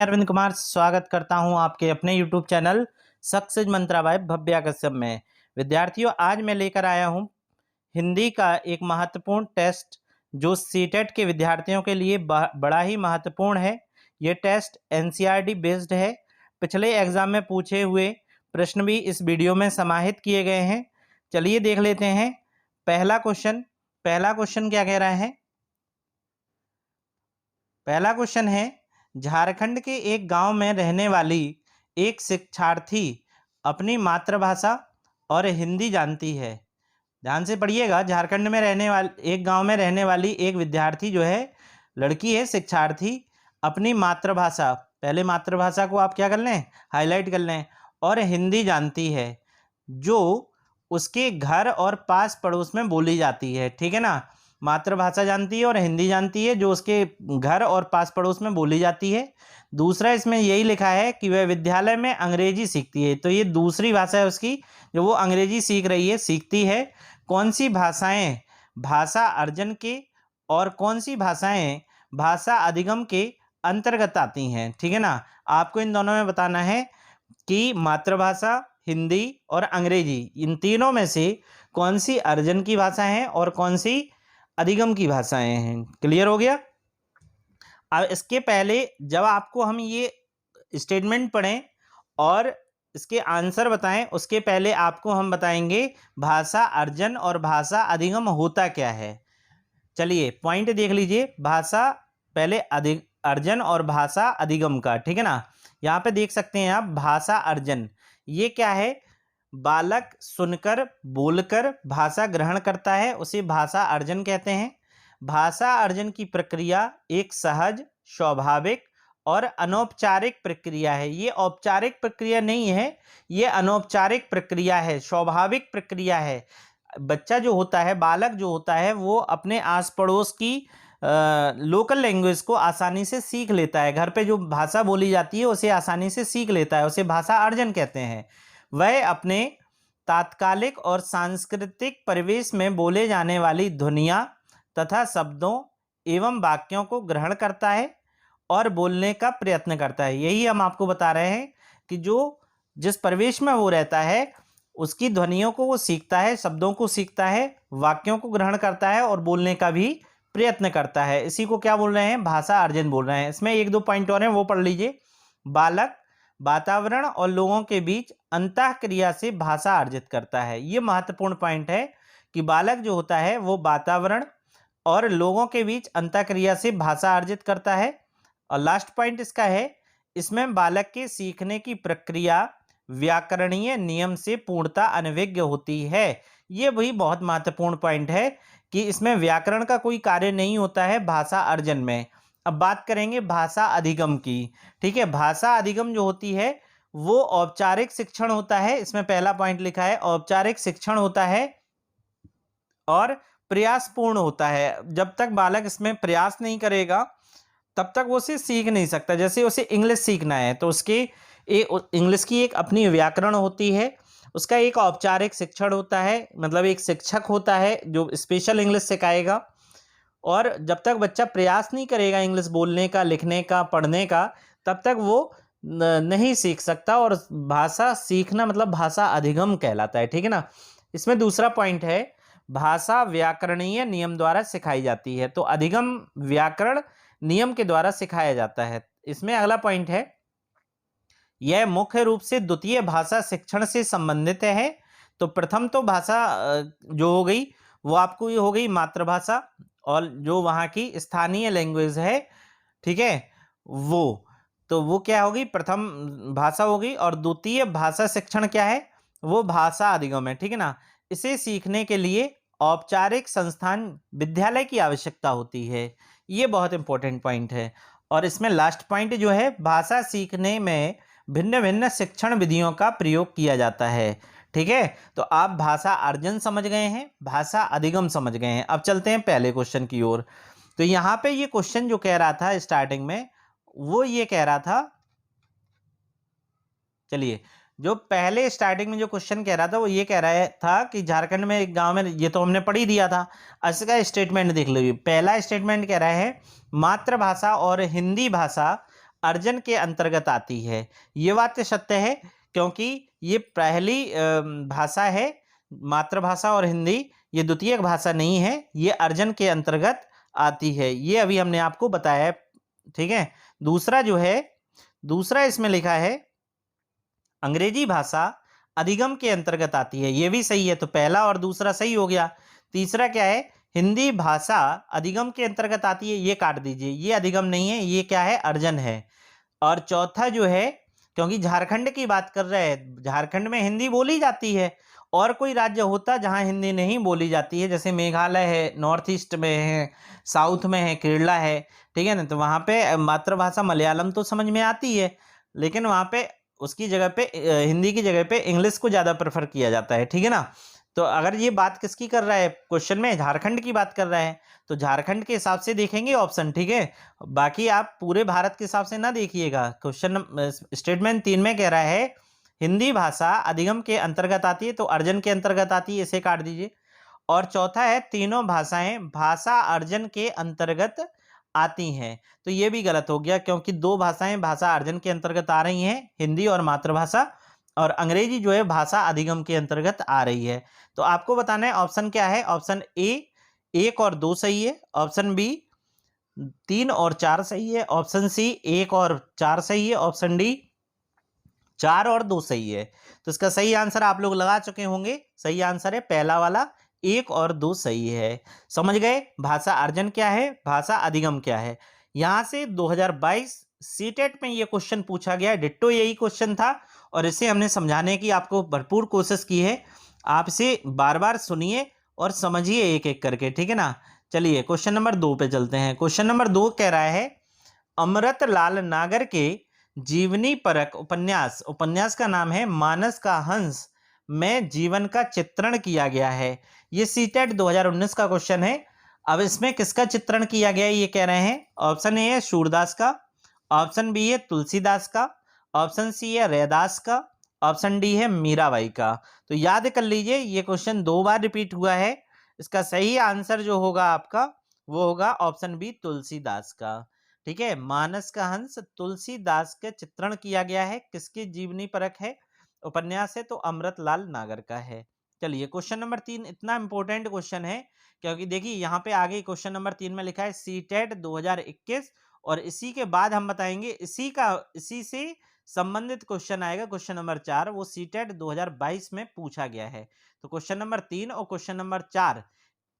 अरविंद कुमार स्वागत करता हूं आपके अपने YouTube चैनल सक्सेस मंत्रा बाय भव्या कश्यप में। विद्यार्थियों, आज मैं लेकर आया हूं हिंदी का एक महत्वपूर्ण टेस्ट जो सीटेट के विद्यार्थियों के लिए बड़ा ही महत्वपूर्ण है। ये टेस्ट NCERT बेस्ड है। पिछले एग्जाम में पूछे हुए प्रश्न भी इस वीडियो में समाहित किए गए हैं। चलिए देख लेते हैं पहला क्वेश्चन क्या कह रहा है। पहला क्वेश्चन है, झारखंड के एक गांव में रहने वाली एक शिक्षार्थी अपनी मातृभाषा और हिंदी जानती है। ध्यान से पढ़िएगा। झारखंड में रहने वाली एक गांव में रहने वाली एक विद्यार्थी जो है, लड़की है, शिक्षार्थी, अपनी मातृभाषा, पहले मातृभाषा को आप क्या कर लें, हाईलाइट कर लें, और हिंदी जानती है जो उसके घर और पास पड़ोस में बोली जाती है। ठीक है ना, मातृभाषा जानती है और हिंदी जानती है जो उसके घर और पास पड़ोस में बोली जाती है। दूसरा इसमें यही लिखा है कि वह विद्यालय में अंग्रेजी सीखती है। तो ये दूसरी भाषा है उसकी जो वो अंग्रेजी सीख रही है, सीखती है। कौन सी भाषाएं भाषा अर्जन के और कौन सी भाषाएं भाषा अधिगम के अंतर्गत आती हैं। ठीक है ना, आपको इन दोनों में बताना है कि मातृभाषा, हिंदी और अंग्रेजी, इन तीनों में से कौन सी अर्जन की भाषा है और कौन सी अधिगम की भाषाएं हैं। क्लियर हो गया। अब इसके पहले जब आपको हम ये स्टेटमेंट पढ़ें और इसके आंसर बताएं, उसके पहले आपको हम बताएंगे भाषा अर्जन और भाषा अधिगम होता क्या है। चलिए पॉइंट देख लीजिए, भाषा पहले अर्जन और भाषा अधिगम का। ठीक है ना, यहाँ पे देख सकते हैं आप भाषा अर्जन, ये क्या है, बालक सुनकर बोलकर भाषा ग्रहण करता है, उसे भाषा अर्जन कहते हैं। भाषा अर्जन की प्रक्रिया एक सहज, स्वाभाविक और अनौपचारिक प्रक्रिया है। ये औपचारिक प्रक्रिया नहीं है, ये अनौपचारिक प्रक्रिया है, स्वाभाविक प्रक्रिया है। बच्चा जो होता है, बालक जो होता है, वो अपने आस पड़ोस की लोकल लैंग्वेज को आसानी से सीख लेता है। घर पे जो भाषा बोली जाती है उसे आसानी से सीख लेता है, उसे भाषा अर्जन कहते हैं। वह अपने तात्कालिक और सांस्कृतिक परिवेश में बोले जाने वाली ध्वनियाँ तथा शब्दों एवं वाक्यों को ग्रहण करता है और बोलने का प्रयत्न करता है। यही हम आपको बता रहे हैं कि जो जिस परिवेश में वो रहता है उसकी ध्वनियों को वो सीखता है, शब्दों को सीखता है, वाक्यों को ग्रहण करता है और बोलने का भी प्रयत्न करता है। इसी को क्या बोल रहे हैं, भाषा अर्जन बोल रहे हैं। इसमें एक दो पॉइंट और हैं, वो पढ़ लीजिए। बालक वातावरण और लोगों के बीच अंतःक्रिया से भाषा अर्जित करता है। ये महत्वपूर्ण पॉइंट है कि बालक जो होता है वो वातावरण और लोगों के बीच अंतःक्रिया से भाषा अर्जित करता है। और लास्ट पॉइंट इसका है, इसमें बालक के सीखने की प्रक्रिया व्याकरणीय नियम से पूर्णतः अनभिज्ञ होती है। ये भी बहुत महत्वपूर्ण पॉइंट है कि इसमें व्याकरण का कोई कार्य नहीं होता है भाषा अर्जन में। अब बात करेंगे भाषा अधिगम की। ठीक है, भाषा अधिगम जो होती है वो औपचारिक शिक्षण होता है। इसमें पहला पॉइंट लिखा है, औपचारिक शिक्षण होता है और प्रयासपूर्ण होता है। जब तक बालक इसमें प्रयास नहीं करेगा तब तक वो उसे सीख नहीं सकता। जैसे उसे इंग्लिश सीखना है तो उसके इंग्लिश की एक अपनी व्याकरण होती है, उसका एक औपचारिक शिक्षण होता है, मतलब एक शिक्षक होता है जो स्पेशल इंग्लिश सिखाएगा। और जब तक बच्चा प्रयास नहीं करेगा इंग्लिश बोलने का, लिखने का, पढ़ने का, तब तक वो नहीं सीख सकता। और भाषा सीखना मतलब भाषा अधिगम कहलाता है। ठीक है ना। इसमें दूसरा पॉइंट है, भाषा व्याकरणीय नियम द्वारा सिखाई जाती है। तो अधिगम व्याकरण नियम के द्वारा सिखाया जाता है। इसमें अगला पॉइंट है, यह मुख्य रूप से द्वितीय भाषा शिक्षण से संबंधित है। तो प्रथम तो भाषा जो हो गई वो आपको ये हो गई मातृभाषा और जो वहाँ की स्थानीय लैंग्वेज है, ठीक है, वो क्या होगी, प्रथम भाषा होगी। और द्वितीय भाषा शिक्षण क्या है, वो भाषा अधिगम है। ठीक है ना। इसे सीखने के लिए औपचारिक संस्थान विद्यालय की आवश्यकता होती है। ये बहुत इंपॉर्टेंट पॉइंट है। और इसमें लास्ट पॉइंट जो है, भाषा सीखने में भिन्न भिन्न शिक्षण विधियों का प्रयोग किया जाता है। ठीक है, तो आप भाषा अर्जन समझ गए हैं, भाषा अधिगम समझ गए हैं। अब चलते हैं पहले क्वेश्चन की ओर। तो यहाँ पे ये क्वेश्चन जो कह रहा था स्टार्टिंग में, वो ये कह रहा था, चलिए जो पहले स्टार्टिंग में जो क्वेश्चन कह रहा था वो ये कह रहा था कि झारखंड में एक गांव में, ये तो हमने पढ़ ही दिया था। इसका स्टेटमेंट देख लीजिए। पहला स्टेटमेंट कह रहा है, मातृभाषा और हिंदी भाषा अर्जन के अंतर्गत आती है। ये बात तो सत्य है, क्योंकि ये पहली भाषा है, मातृभाषा और हिंदी ये द्वितीयक भाषा नहीं है, ये अर्जन के अंतर्गत आती है। ये अभी हमने आपको बताया है, ठीक है। दूसरा जो है, दूसरा इसमें लिखा है अंग्रेजी भाषा अधिगम के अंतर्गत आती है, ये भी सही है, तो पहला और दूसरा सही हो गया। तीसरा क्या है, हिंदी भाषा अधिगम के अंतर्गत आती है, ये काट दीजिए, ये अधिगम नहीं है, ये क्या है, अर्जन है। और चौथा जो है, क्योंकि झारखंड की बात कर रहे हैं, झारखंड में हिंदी बोली जाती है, और कोई राज्य होता जहां हिंदी नहीं बोली जाती है, जैसे मेघालय है, नॉर्थ ईस्ट में है, साउथ में है, केरला है, ठीक है ना, तो वहां पे मातृभाषा मलयालम तो समझ में आती है, लेकिन वहां पे उसकी जगह पे हिंदी की जगह पे इंग्लिश को ज़्यादा प्रेफर किया जाता है, ठीक है ना। तो अगर ये बात किसकी कर रहा है क्वेश्चन में, झारखंड की बात कर रहा है, तो झारखंड के हिसाब से देखेंगे ऑप्शन, ठीक है। बाकी आप पूरे भारत के हिसाब से ना देखिएगा। क्वेश्चन स्टेटमेंट 3 में कह रहा है हिंदी भाषा अधिगम के अंतर्गत आती है, तो अर्जन के अंतर्गत आती है, इसे काट दीजिए। और चौथा है तीनों भाषाएं भाषा अर्जन के अंतर्गत आती हैं, तो ये भी गलत हो गया, क्योंकि दो भाषाएं भाषा अर्जन के अंतर्गत आ रही हैं, हिंदी और मातृभाषा, और अंग्रेजी जो है भाषा अधिगम के अंतर्गत आ रही है। तो आपको बताना है ऑप्शन क्या है। ऑप्शन ए 1 और 2 सही है, ऑप्शन बी 3 और 4 सही है, ऑप्शन सी 1 और 4 सही है, ऑप्शन डी 4 और 2 सही है। तो इसका सही आंसर आप लोग लगा चुके होंगे, सही आंसर है पहला वाला, 1 और 2 सही है। समझ गए भाषा अर्जन क्या है, भाषा अधिगम क्या है। यहां से 2022 सीटेट में ये क्वेश्चन पूछा गया, डिट्टो यही क्वेश्चन था, और इसे हमने समझाने की आपको भरपूर कोशिश की है। आप इसे बार बार सुनिए और समझिए एक एक करके, ठीक है ना। चलिए क्वेश्चन नंबर 2 पे चलते हैं। क्वेश्चन नंबर 2 कह रहा है अमृतलाल नागर के जीवनी परक उपन्यास, उपन्यास का नाम है मानस का हंस, में जीवन का चित्रण किया गया है। ये सीटेट 2019 का क्वेश्चन है। अब इसमें किसका चित्रण किया गया है ये कह रहे हैं। ऑप्शन ए है सूरदास का, ऑप्शन बी है तुलसीदास का, ऑप्शन सी है रैदास का, ऑप्शन डी है मीराबाई का। तो याद कर लीजिए ये क्वेश्चन 2 बार रिपीट हुआ है। इसका सही आंसर जो होगा आपका वो होगा ऑप्शन बी तुलसीदास का, ठीक है। मानस का हंस तुलसीदास के चित्रण किया गया है, किसकी जीवनी परख है, उपन्यास है, तो अमृतलाल नागर का है। चलिए क्वेश्चन नंबर 3 इतना इंपॉर्टेंट क्वेश्चन है, क्योंकि देखिए यहाँ पे आगे क्वेश्चन नंबर 3 में लिखा है सीटेट 2021, और इसी के बाद हम बताएंगे इसी से संबंधित क्वेश्चन आएगा, क्वेश्चन नंबर 4, वो सीटेट 2022 में पूछा गया है। तो क्वेश्चन नंबर 3 और क्वेश्चन नंबर 4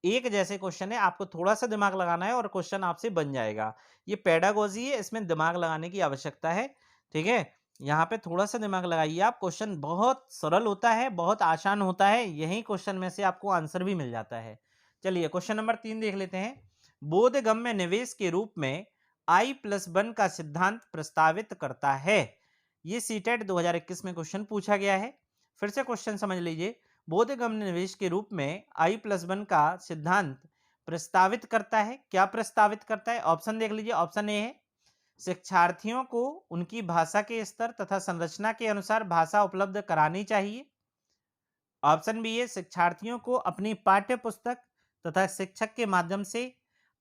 एक जैसे क्वेश्चन है, आपको थोड़ा सा दिमाग लगाना है और क्वेश्चन आपसे बन जाएगा। ये पेडागोजी है, इसमें दिमाग लगाने की आवश्यकता है, ठीक है। यहाँ पे थोड़ा सा दिमाग लगाइए आप, क्वेश्चन बहुत सरल होता है, बहुत आसान होता है, यही क्वेश्चन में से आपको आंसर भी मिल जाता है। चलिए क्वेश्चन नंबर 3 देख लेते हैं। बोधगम्य निवेश के रूप में I+1 का सिद्धांत प्रस्तावित करता है। ये सीटेट 2021 में क्वेश्चन पूछा गया है। फिर से क्वेश्चन समझ लीजिए। बोधगम्य निवेश के रूप में I+1 का सिद्धांत प्रस्तावित करता है। क्या प्रस्तावित करता है, ऑप्शन देख लीजिए। ऑप्शन ए है शिक्षार्थियों को उनकी भाषा के स्तर तथा संरचना के अनुसार भाषा उपलब्ध करानी चाहिए। ऑप्शन बी है शिक्षार्थियों को अपनी पाठ्य पुस्तक तथा शिक्षक के माध्यम से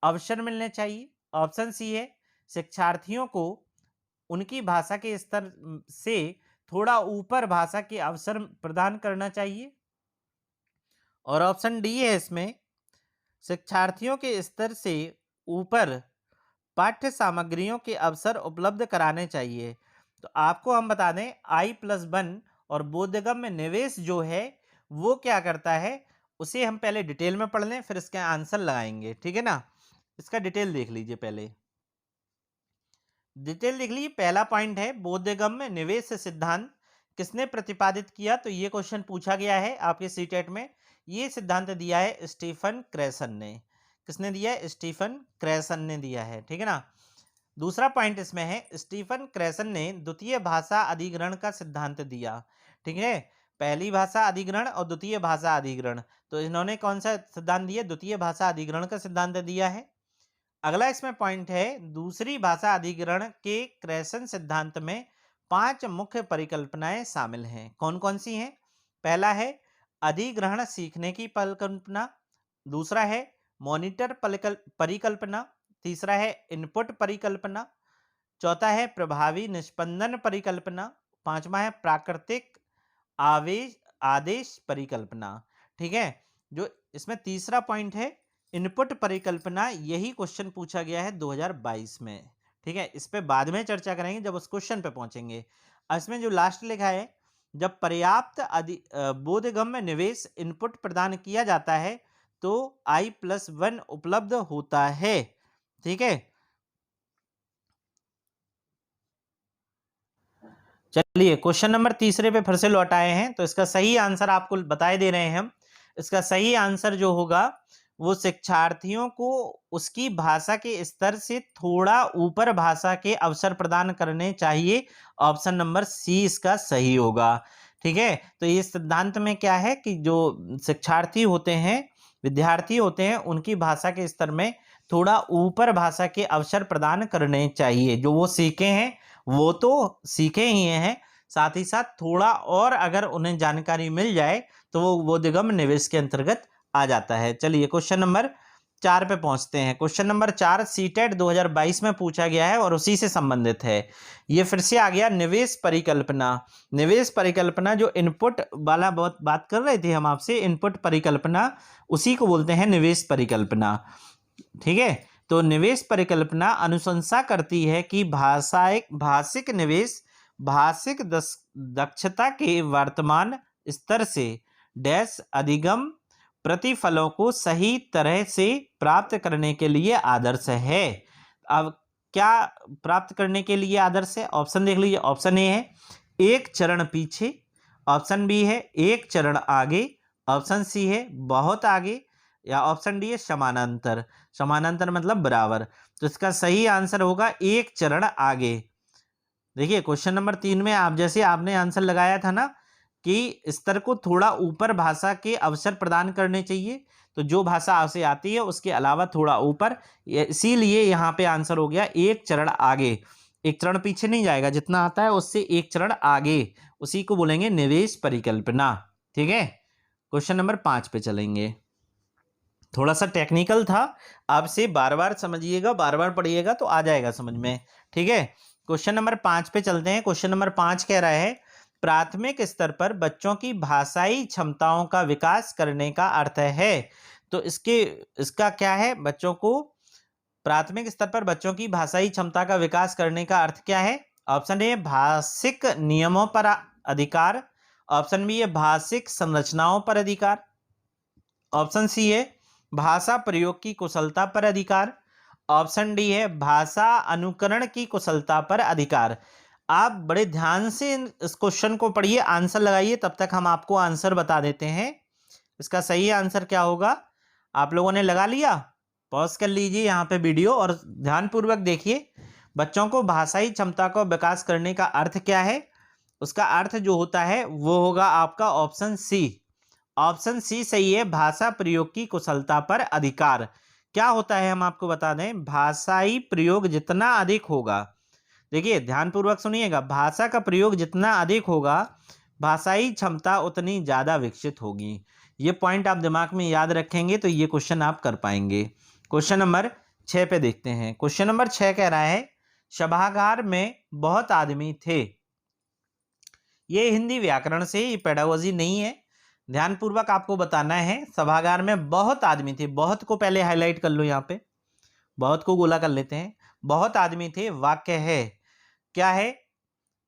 अवसर मिलने चाहिए। ऑप्शन सी है शिक्षार्थियों को उनकी भाषा के स्तर से थोड़ा ऊपर भाषा के अवसर प्रदान करना चाहिए। और ऑप्शन डी है इसमें शिक्षार्थियों के स्तर से ऊपर पाठ्य सामग्रियों के अवसर उपलब्ध कराने चाहिए। तो आपको हम बता दें I+1 और बोधगम्य निवेश जो है वो क्या करता है, उसे हम पहले डिटेल में पढ़ लें, फिर इसका आंसर लगाएंगे, ठीक है ना। इसका डिटेल देख लीजिए, पहले डिटेल देख लीजिए। पहला पॉइंट है बोधगम्य निवेश सिद्धांत किसने प्रतिपादित किया, तो ये क्वेश्चन पूछा गया है आपके सीटेट में। ये सिद्धांत दिया है स्टीफन क्रेसन ने। किसने दिया है, स्टीफन क्रेसन ने दिया है, ठीक है ना। दूसरा पॉइंट इसमें है स्टीफन क्रेसन ने द्वितीय भाषा अधिग्रहण का सिद्धांत दिया, ठीक है। पहली भाषा अधिग्रहण और द्वितीय भाषा अधिग्रहण, तो इन्होंने कौन सा सिद्धांत दिया, द्वितीय भाषा अधिग्रहण का सिद्धांत दिया है। अगला इसमें पॉइंट है दूसरी भाषा अधिग्रहण के क्रेसन सिद्धांत में 5 मुख्य परिकल्पनाएं शामिल हैं। कौन कौन सी हैं। पहला है अधिग्रहण सीखने की परिकल्पना, दूसरा है मॉनिटर परिकल्पना, तीसरा है इनपुट परिकल्पना, चौथा है प्रभावी निष्पंदन परिकल्पना, पांचवा है प्राकृतिक आवेश आदेश परिकल्पना। ठीक है, जो इसमें तीसरा पॉइंट है इनपुट परिकल्पना, यही क्वेश्चन पूछा गया है 2022 में। ठीक है, इस पे बाद में चर्चा करेंगे जब उस क्वेश्चन पे पहुंचेंगे। इसमें जो लास्ट लिखा है, जब पर्याप्त बोधगम्य निवेश इनपुट प्रदान किया जाता है तो I+1 उपलब्ध होता है। ठीक है, चलिए क्वेश्चन नंबर तीसरे पे फिर से लौट आए हैं। तो इसका सही आंसर आपको बताए दे रहे हैं हम। इसका सही आंसर जो होगा वो शिक्षार्थियों को उसकी भाषा के स्तर से थोड़ा ऊपर भाषा के अवसर प्रदान करने चाहिए। ऑप्शन नंबर सी इसका सही होगा। ठीक है, तो ये सिद्धांत में क्या है कि जो शिक्षार्थी होते हैं, विद्यार्थी होते हैं, उनकी भाषा के स्तर में थोड़ा ऊपर भाषा के अवसर प्रदान करने चाहिए। जो वो सीखे हैं वो तो सीखे ही हैं, साथ ही साथ थोड़ा और अगर उन्हें जानकारी मिल जाए तो वो बोधगम्य निवेश के अंतर्गत आ जाता है। चलिए क्वेश्चन नंबर 4 पे पहुंचते हैं। क्वेश्चन नंबर 4 सीटेट 2022 में पूछा गया है और उसी से संबंधित है। ये फिर से आ गया निवेश परिकल्पना। निवेश परिकल्पना जो इनपुट वाला बहुत बात कर रहे थे हम आपसे, इनपुट परिकल्पना, उसी को बोलते हैं निवेश परिकल्पना। ठीक है, तो निवेश परिकल्पना अनुशंसा करती है कि भाषिक निवेश भाषिक दक्षता के वर्तमान स्तर से डैश अधिगम प्रतिफलों को सही तरह से प्राप्त करने के लिए आदर्श है। अब क्या प्राप्त करने के लिए आदर्श है? ऑप्शन देख लीजिए। ऑप्शन ए है एक चरण पीछे, ऑप्शन बी है एक चरण आगे, ऑप्शन सी है बहुत आगे, या ऑप्शन डी है समानांतर। समानांतर मतलब बराबर। तो इसका सही आंसर होगा एक चरण आगे। देखिए क्वेश्चन नंबर 3 में आप जैसे आपने आंसर लगाया था ना कि स्तर को थोड़ा ऊपर भाषा के अवसर प्रदान करने चाहिए, तो जो भाषा आपसे आती है उसके अलावा थोड़ा ऊपर, इसीलिए यहाँ पे आंसर हो गया एक चरण आगे। एक चरण पीछे नहीं जाएगा, जितना आता है उससे एक चरण आगे, उसी को बोलेंगे निवेश परिकल्पना। ठीक है, क्वेश्चन नंबर 5 पे चलेंगे। थोड़ा सा टेक्निकल था, आपसे बार बार समझिएगा, बार बार पढ़िएगा तो आ जाएगा समझ में। ठीक है, क्वेश्चन नंबर 5 पे चलते हैं। क्वेश्चन नंबर 5 कह रहा है प्राथमिक स्तर पर बच्चों की भाषाई क्षमताओं का विकास करने का अर्थ है। तो इसका क्या है? बच्चों को प्राथमिक स्तर पर बच्चों की भाषाई क्षमता का विकास करने का अर्थ क्या है? ऑप्शन ए भाषिक नियमों पर अधिकार, ऑप्शन बी है भाषिक संरचनाओं पर अधिकार, ऑप्शन सी है भाषा प्रयोग की कुशलता पर अधिकार, ऑप्शन डी है भाषा अनुकरण की कुशलता पर अधिकार। आप बड़े ध्यान से इस क्वेश्चन को पढ़िए, आंसर लगाइए, तब तक हम आपको आंसर बता देते हैं। इसका सही आंसर क्या होगा? आप लोगों ने लगा लिया? पॉज कर लीजिए यहाँ पे वीडियो और ध्यानपूर्वक देखिए। बच्चों को भाषाई क्षमता को विकास करने का अर्थ क्या है? उसका अर्थ जो होता है वो होगा आपका ऑप्शन सी। ऑप्शन सी सही है, भाषा प्रयोग की कुशलता पर अधिकार। क्या होता है हम आपको बता दें, भाषाई प्रयोग जितना अधिक होगा, देखिए ध्यानपूर्वक सुनिएगा, भाषा का प्रयोग जितना अधिक होगा भाषाई क्षमता उतनी ज़्यादा विकसित होगी। ये पॉइंट आप दिमाग में याद रखेंगे तो ये क्वेश्चन आप कर पाएंगे। क्वेश्चन नंबर 6 पे देखते हैं। क्वेश्चन नंबर 6 कह रहा है सभागार में बहुत आदमी थे। ये हिंदी व्याकरण से, ये पेडागोजी नहीं है, ध्यानपूर्वक आपको बताना है। सभागार में बहुत आदमी थे, बहुत को पहले हाईलाइट कर लो, यहाँ पे बहुत को गोला कर लेते हैं। बहुत आदमी थे वाक्य है, क्या है?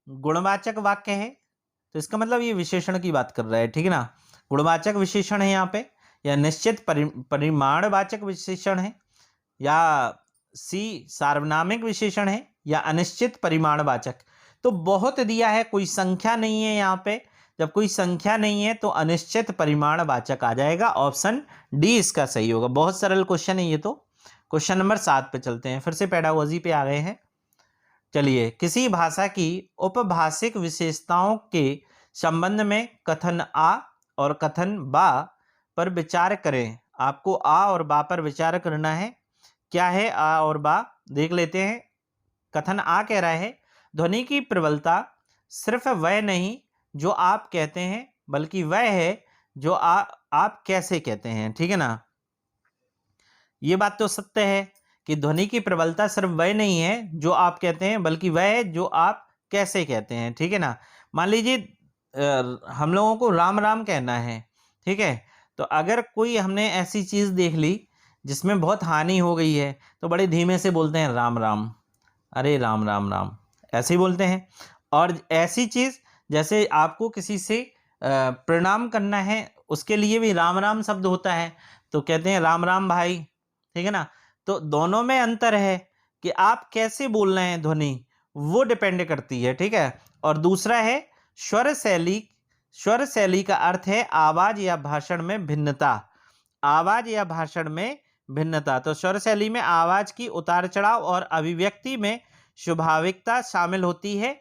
गुणवाचक वाक्य है। तो इसका मतलब ये विशेषण की बात कर रहा है, ठीक है ना? गुणवाचक विशेषण है यहाँ पे, या निश्चित परिमाणवाचक विशेषण है, या सी सार्वनामिक विशेषण है, या अनिश्चित परिमाणवाचक। तो बहुत दिया है, कोई संख्या नहीं है यहाँ पे। जब कोई संख्या नहीं है तो अनिश्चित परिमाणवाचक आ जाएगा। ऑप्शन डी इसका सही होगा। बहुत सरल क्वेश्चन है ये तो। क्वेश्चन नंबर 7 पे चलते हैं, फिर से पेडागोजी पे आ गए हैं। चलिए, किसी भाषा की उपभाषिक विशेषताओं के संबंध में कथन आ और कथन बा पर विचार करें। आपको आ और बा पर विचार करना है। क्या है आ और बा? देख लेते हैं। कथन आ कह रहा है ध्वनि की प्रबलता सिर्फ वह नहीं जो आप कहते हैं, बल्कि वह है जो आप कैसे कहते हैं। ठीक है ना? ये बात तो सत्य है कि ध्वनि की प्रबलता सिर्फ वह नहीं है जो आप कहते हैं, बल्कि वह है जो आप कैसे कहते हैं। ठीक है ना। मान लीजिए हम लोगों को राम राम कहना है, ठीक है, तो अगर कोई हमने ऐसी चीज देख ली जिसमें बहुत हानि हो गई है तो बड़े धीमे से बोलते हैं राम राम, अरे राम राम राम, ऐसे ही बोलते हैं। और ऐसी चीज जैसे आपको किसी से प्रणाम करना है, उसके लिए भी राम राम शब्द होता है, तो कहते हैं राम राम भाई। ठीक है ना। तो दोनों में अंतर है कि आप कैसे बोल रहे हैं, ध्वनि वो डिपेंड करती है। ठीक है। और दूसरा है स्वर शैली। स्वर शैली का अर्थ है आवाज या भाषण में भिन्नता। आवाज या भाषण में भिन्नता। तो स्वर शैली में आवाज की उतार चढ़ाव और अभिव्यक्ति में स्वाभाविकता शामिल होती है।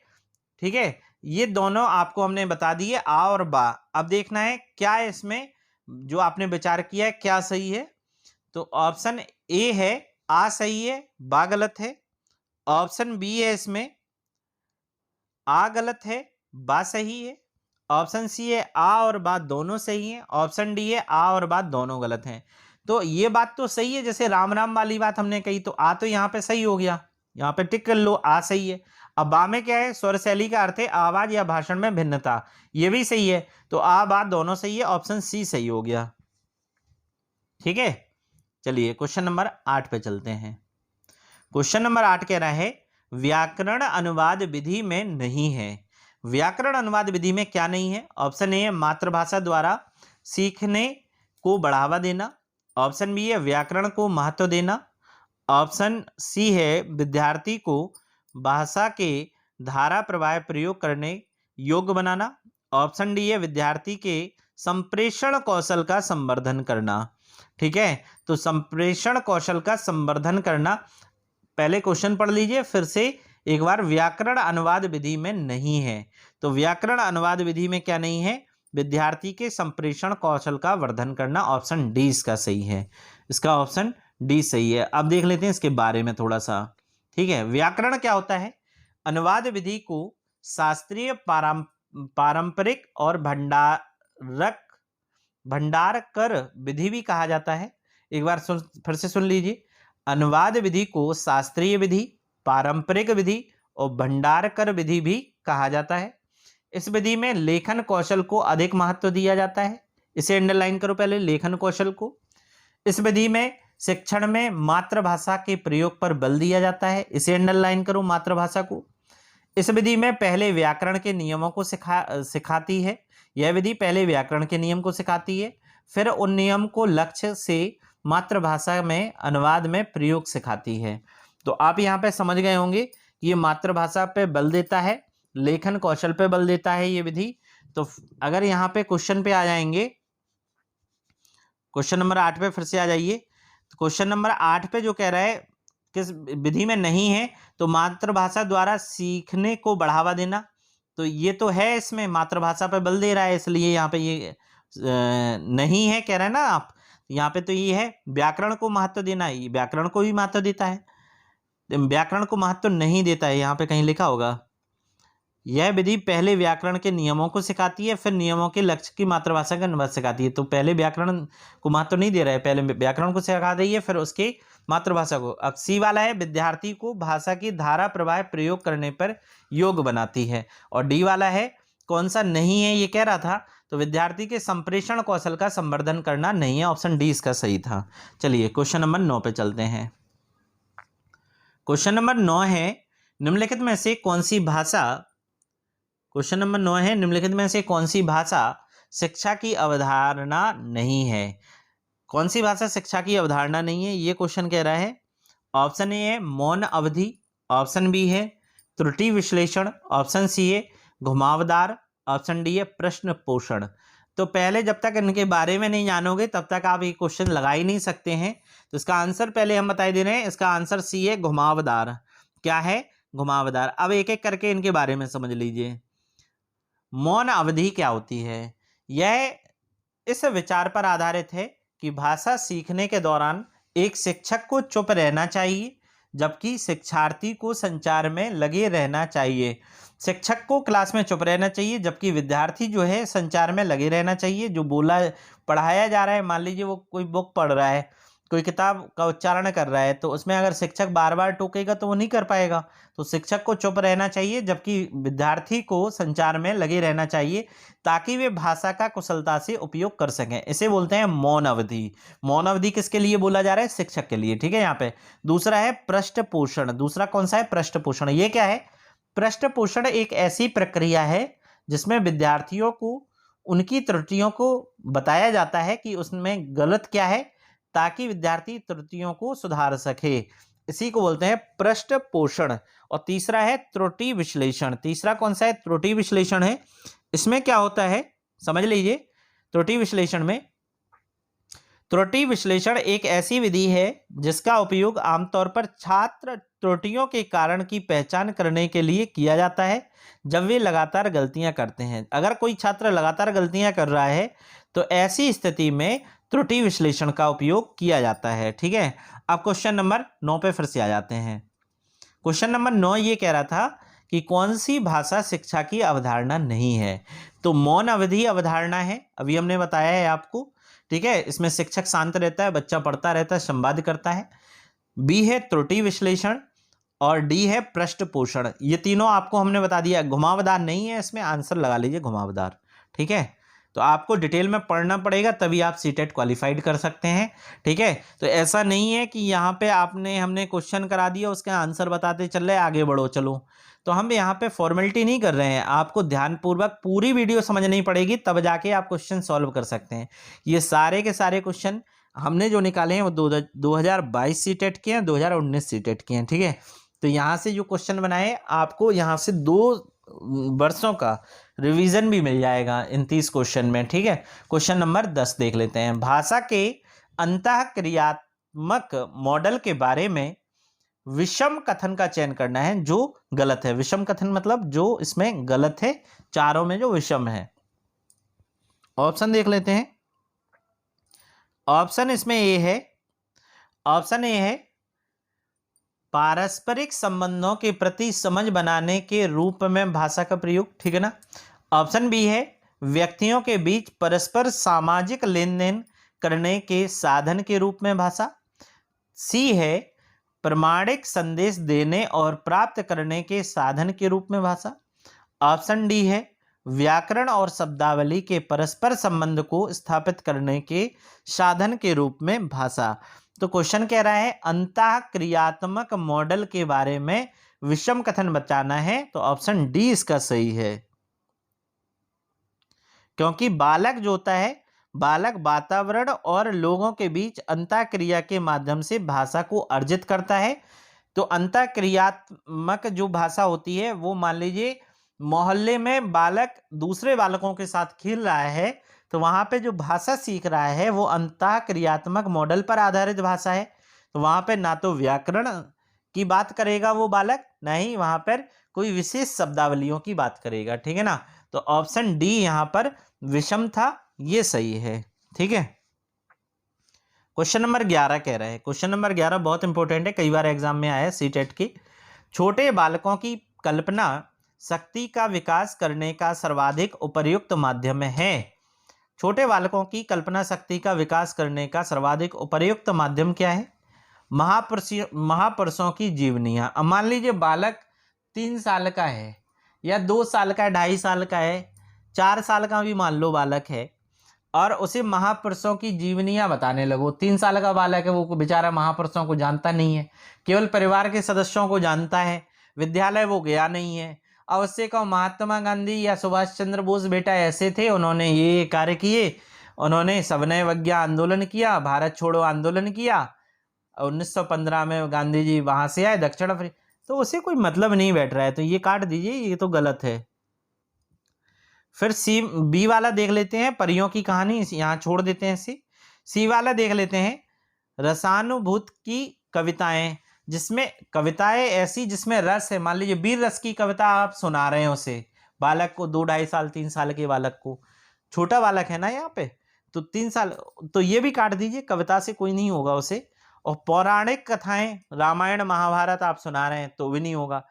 ठीक है। ये दोनों आपको हमने बता दिए, आ और बा। अब देखना है क्या है इसमें जो आपने विचार किया है क्या सही है। तो ऑप्शन ए है आ सही है, बा गलत है। ऑप्शन बी है इसमें आ गलत है, बा सही है। ऑप्शन सी है आ और बा दोनों सही है। ऑप्शन डी है आ और बा दोनों गलत हैं। तो ये बात तो सही है, जैसे राम राम वाली बात हमने कही, तो आ तो यहाँ पे सही हो गया, यहाँ पे टिक कर लो, आ सही है। अब बा में क्या है, स्वर शैली का अर्थ है आवाज या भाषण में भिन्नता, ये भी सही है। तो आ बा दोनों सही है, ऑप्शन सी सही हो गया। ठीक है। चलिए क्वेश्चन नंबर 8 पे चलते हैं। क्वेश्चन नंबर 8 कह रहा है व्याकरण अनुवाद विधि में नहीं है। व्याकरण अनुवाद विधि में क्या नहीं है। ऑप्शन ए है मातृभाषा द्वारा सीखने को बढ़ावा देना। ऑप्शन बी है व्याकरण को महत्व देना। ऑप्शन सी है विद्यार्थी को भाषा के धारा प्रवाह प्रयोग करने योग्य बनाना। ऑप्शन डी है विद्यार्थी के संप्रेषण कौशल का संवर्धन करना। ठीक है। तो संप्रेषण कौशल का संवर्धन करना, पहले क्वेश्चन पढ़ लीजिए फिर से एक बार। व्याकरण अनुवाद विधि में नहीं है। तो व्याकरण अनुवाद विधि में क्या नहीं है, विद्यार्थी के संप्रेषण कौशल का वर्धन करना। ऑप्शन डी इसका सही है, इसका ऑप्शन डी सही है। अब देख लेते हैं इसके बारे में थोड़ा सा। ठीक है। व्याकरण क्या होता है, अनुवाद विधि को शास्त्रीय पारंपरिक और भंडार कर विधि भी कहा जाता है। एक बार फिर से सुन लीजिए। अनुवाद विधि को शास्त्रीय विधि, पारंपरिक विधि और भंडार कर विधि भी कहा जाता है। इस विधि में लेखन कौशल को अधिक महत्व दिया जाता है। इसे अंडरलाइन करो पहले, लेखन कौशल को। इस विधि में शिक्षण में मातृभाषा के प्रयोग पर बल दिया जाता है। इसे अंडरलाइन करो, मातृभाषा को। इस विधि में पहले व्याकरण के नियमों को सिखाती है। यह विधि पहले व्याकरण के नियम को सिखाती है, फिर उन नियम को लक्ष्य से मातृभाषा में अनुवाद में प्रयोग सिखाती है। तो आप यहाँ पे समझ गए होंगे कि ये मातृभाषा पे बल देता है, लेखन कौशल पे बल देता है ये विधि। तो अगर यहाँ पे क्वेश्चन पे आ जाएंगे, क्वेश्चन नंबर 8 पे फिर से आ जाइए। तो क्वेश्चन नंबर 8 पे जो कह रहा है किस विधि में नहीं है, तो मातृभाषा द्वारा सीखने को बढ़ावा देना। तो ये तो है, इसमें मातृभाषा पे बल दे रहा है, इसलिए यहाँ पे ये नहीं है कह रहे हैं ना आप। यहाँ पे तो ये है व्याकरण को महत्व देना, ये व्याकरण को भी महत्व देता है, व्याकरण को महत्व नहीं देता है। यहाँ पे कहीं लिखा होगा यह विधि पहले व्याकरण के नियमों को सिखाती है, फिर नियमों के लक्ष्य की मातृभाषा का अनुवाद सिखाती है। तो पहले व्याकरण को महत्व नहीं दे रहा है, पहले व्याकरण को सिखा रही है, फिर उसके मातृभाषा को। अब सी वाला है विद्यार्थी को भाषा की धारा प्रवाह प्रयोग करने पर योग्य बनाती है। और डी वाला है कौन सा नहीं है ये कह रहा था, तो विद्यार्थी के संप्रेषण कौशल का संवर्धन करना नहीं है। ऑप्शन डी इसका सही था। चलिए क्वेश्चन नंबर 9 पे चलते हैं। क्वेश्चन नंबर 9 है निम्नलिखित में से कौन सी भाषा, क्वेश्चन नंबर 9 है निम्नलिखित में से कौन सी भाषा शिक्षा की अवधारणा नहीं है। कौन सी भाषा शिक्षा की अवधारणा नहीं है, ये क्वेश्चन कह रहा है। ऑप्शन ए है मौन अवधि। ऑप्शन बी है त्रुटि विश्लेषण। ऑप्शन सी है घुमावदार। ऑप्शन डी है प्रश्न पोषण। तो पहले जब तक इनके बारे में नहीं जानोगे तब तक आप ये क्वेश्चन लगा ही नहीं सकते हैं। तो इसका आंसर पहले हम बता दे रहे हैं, इसका आंसर सी है घुमावदार। क्या है, घुमावदार। अब एक एक करके इनके बारे में समझ लीजिए। मौन अवधि क्या होती है, यह इस विचार पर आधारित है कि भाषा सीखने के दौरान एक शिक्षक को चुप रहना चाहिए जबकि शिक्षार्थी को संचार में लगे रहना चाहिए। शिक्षक को क्लास में चुप रहना चाहिए जबकि विद्यार्थी जो है संचार में लगे रहना चाहिए। जो बोला पढ़ाया जा रहा है, मान लीजिए वो कोई बुक पढ़ रहा है, कोई किताब का उच्चारण कर रहा है तो उसमें अगर शिक्षक बार बार टोकेगा तो वो नहीं कर पाएगा। तो शिक्षक को चुप रहना चाहिए, जबकि विद्यार्थी को संचार में लगे रहना चाहिए ताकि वे भाषा का कुशलता से उपयोग कर सकें। इसे बोलते हैं मौन अवधि। मौन अवधि किसके लिए बोला जा रहा है? शिक्षक के लिए। ठीक है, यहाँ पे दूसरा है पृष्ठ पोषण। दूसरा कौन सा है? पृष्ठ पोषण। ये क्या है? पृष्ठ पोषण एक ऐसी प्रक्रिया है जिसमें विद्यार्थियों को उनकी त्रुटियों को बताया जाता है कि उसमें गलत क्या है, ताकि विद्यार्थी त्रुटियों को सुधार सके। इसी को बोलते हैं पृष्ठ पोषण। और तीसरा है त्रुटि विश्लेषण। तीसरा कौन सा है? त्रुटि विश्लेषण है। इसमें क्या होता है समझ लीजिए। त्रुटि विश्लेषण में, त्रुटि विश्लेषण एक ऐसी विधि है जिसका उपयोग आमतौर पर छात्र त्रुटियों के कारण की पहचान करने के लिए किया जाता है जब वे लगातार गलतियां करते हैं। अगर कोई छात्र लगातार गलतियां कर रहा है तो ऐसी स्थिति में त्रुटि विश्लेषण का उपयोग किया जाता है। ठीक है, अब क्वेश्चन नंबर 9 पे फिर से आ जाते हैं। क्वेश्चन नंबर 9 ये कह रहा था कि कौन सी भाषा शिक्षा की अवधारणा नहीं है? तो मौन अवधि अवधारणा है, अभी हमने बताया है आपको। ठीक है, इसमें शिक्षक शांत रहता है, बच्चा पढ़ता रहता है, संवाद करता है। बी है त्रुटि विश्लेषण और डी है पृष्ठ पोषण। ये तीनों आपको हमने बता दिया। घुमावदार नहीं है, इसमें आंसर लगा लीजिए घुमावदार। ठीक है, तो आपको डिटेल में पढ़ना पड़ेगा तभी आप सीटेट क्वालिफाइड कर सकते हैं। ठीक है, तो ऐसा नहीं है कि यहाँ पे हमने क्वेश्चन करा दिया उसका आंसर बताते चल रहे आगे बढ़ो चलो। तो हम यहाँ पे फॉर्मेलिटी नहीं कर रहे हैं, आपको ध्यानपूर्वक पूरी वीडियो समझनी पड़ेगी तब जाके आप क्वेश्चन सॉल्व कर सकते हैं। ये सारे के सारे क्वेश्चन हमने जो निकाले हैं वो 2022 सीटेट के हैं, 2019 सीटेट के हैं। ठीक है, तो यहाँ से जो क्वेश्चन बनाए आपको यहाँ से 2 वर्षों का रिवीजन भी मिल जाएगा इन 30 क्वेश्चन में। ठीक है, क्वेश्चन नंबर 10 देख लेते हैं। भाषा के अंतःक्रियात्मक मॉडल के बारे में विषम कथन का चयन करना है जो गलत है। विषम कथन मतलब जो इसमें गलत है, चारों में जो विषम है। ऑप्शन देख लेते हैं। ऑप्शन इसमें ए है, ऑप्शन ए है पारस्परिक संबंधों के प्रति समझ बनाने के रूप में भाषा का प्रयोग। ठीक है ना। ऑप्शन बी है व्यक्तियों के बीच परस्पर सामाजिक लेन देन करने के साधन के रूप में भाषा। सी है प्रमाणिक संदेश देने और प्राप्त करने के साधन के रूप में भाषा। ऑप्शन डी है व्याकरण और शब्दावली के परस्पर संबंध को स्थापित करने के साधन के रूप में भाषा। तो क्वेश्चन कह रहा है अंतःक्रियात्मक मॉडल के बारे में विषम कथन बताना है, तो ऑप्शन डी इसका सही है। क्योंकि बालक जो होता है, बालक वातावरण और लोगों के बीच अंतःक्रिया के माध्यम से भाषा को अर्जित करता है। तो अंतःक्रियात्मक जो भाषा होती है वो मान लीजिए मोहल्ले में बालक दूसरे बालकों के साथ खेल रहा है तो वहाँ पे जो भाषा सीख रहा है वो अंतःक्रियात्मक मॉडल पर आधारित भाषा है। तो वहाँ पे ना तो व्याकरण की बात करेगा वो बालक, ना ही वहाँ पर कोई विशेष शब्दावलियों की बात करेगा। ठीक है ना, तो ऑप्शन डी यहाँ पर विषम था, ये सही है। ठीक है, क्वेश्चन नंबर 11 कह रहे हैं। क्वेश्चन नंबर 11 बहुत इंपॉर्टेंट है, कई बार एग्जाम में आया है सीटेट की। छोटे बालकों की कल्पना शक्ति का विकास करने का सर्वाधिक उपयुक्त माध्यम है। छोटे बालकों की कल्पना शक्ति का विकास करने का सर्वाधिक उपयुक्त माध्यम क्या है? महापुरुषों की जीवनियां। अब मान लीजिए बालक 3 साल का है या 2 साल का है, 2.5 साल का है, 4 साल का भी मान लो बालक है और उसे महापुरुषों की जीवनियां बताने लगो। 3 साल का बालक है, वो बेचारा महापुरुषों को जानता नहीं है, केवल परिवार के सदस्यों को जानता है, विद्यालय वो गया नहीं है। अब उससे कहो महात्मा गांधी या सुभाष चंद्र बोस बेटा ऐसे थे, उन्होंने ये कार्य किए, उन्होंने सविनय अवज्ञा आंदोलन किया, भारत छोड़ो आंदोलन किया, 1915 में गांधी जी वहां से आए दक्षिण अफ्रीका, तो उसे कोई मतलब नहीं बैठ रहा है, तो ये काट दीजिए, ये तो गलत है। फिर बी वाला देख लेते हैं, परियों की कहानी, यहाँ छोड़ देते हैं इसे। सी वाला देख लेते हैं, रसानुभूत की कविताएं, जिसमें कविताएं ऐसी जिसमें रस है। मान लीजिए वीर रस की कविता आप सुना रहे हैं उसे, बालक को, 2-2.5 साल 3 साल के बालक को, छोटा बालक है ना यहाँ पे, तो 3 साल, तो ये भी काट दीजिए, कविता से कोई नहीं होगा उसे। और पौराणिक कथाएं, रामायण महाभारत आप सुना रहे हैं तो भी नहीं होगा।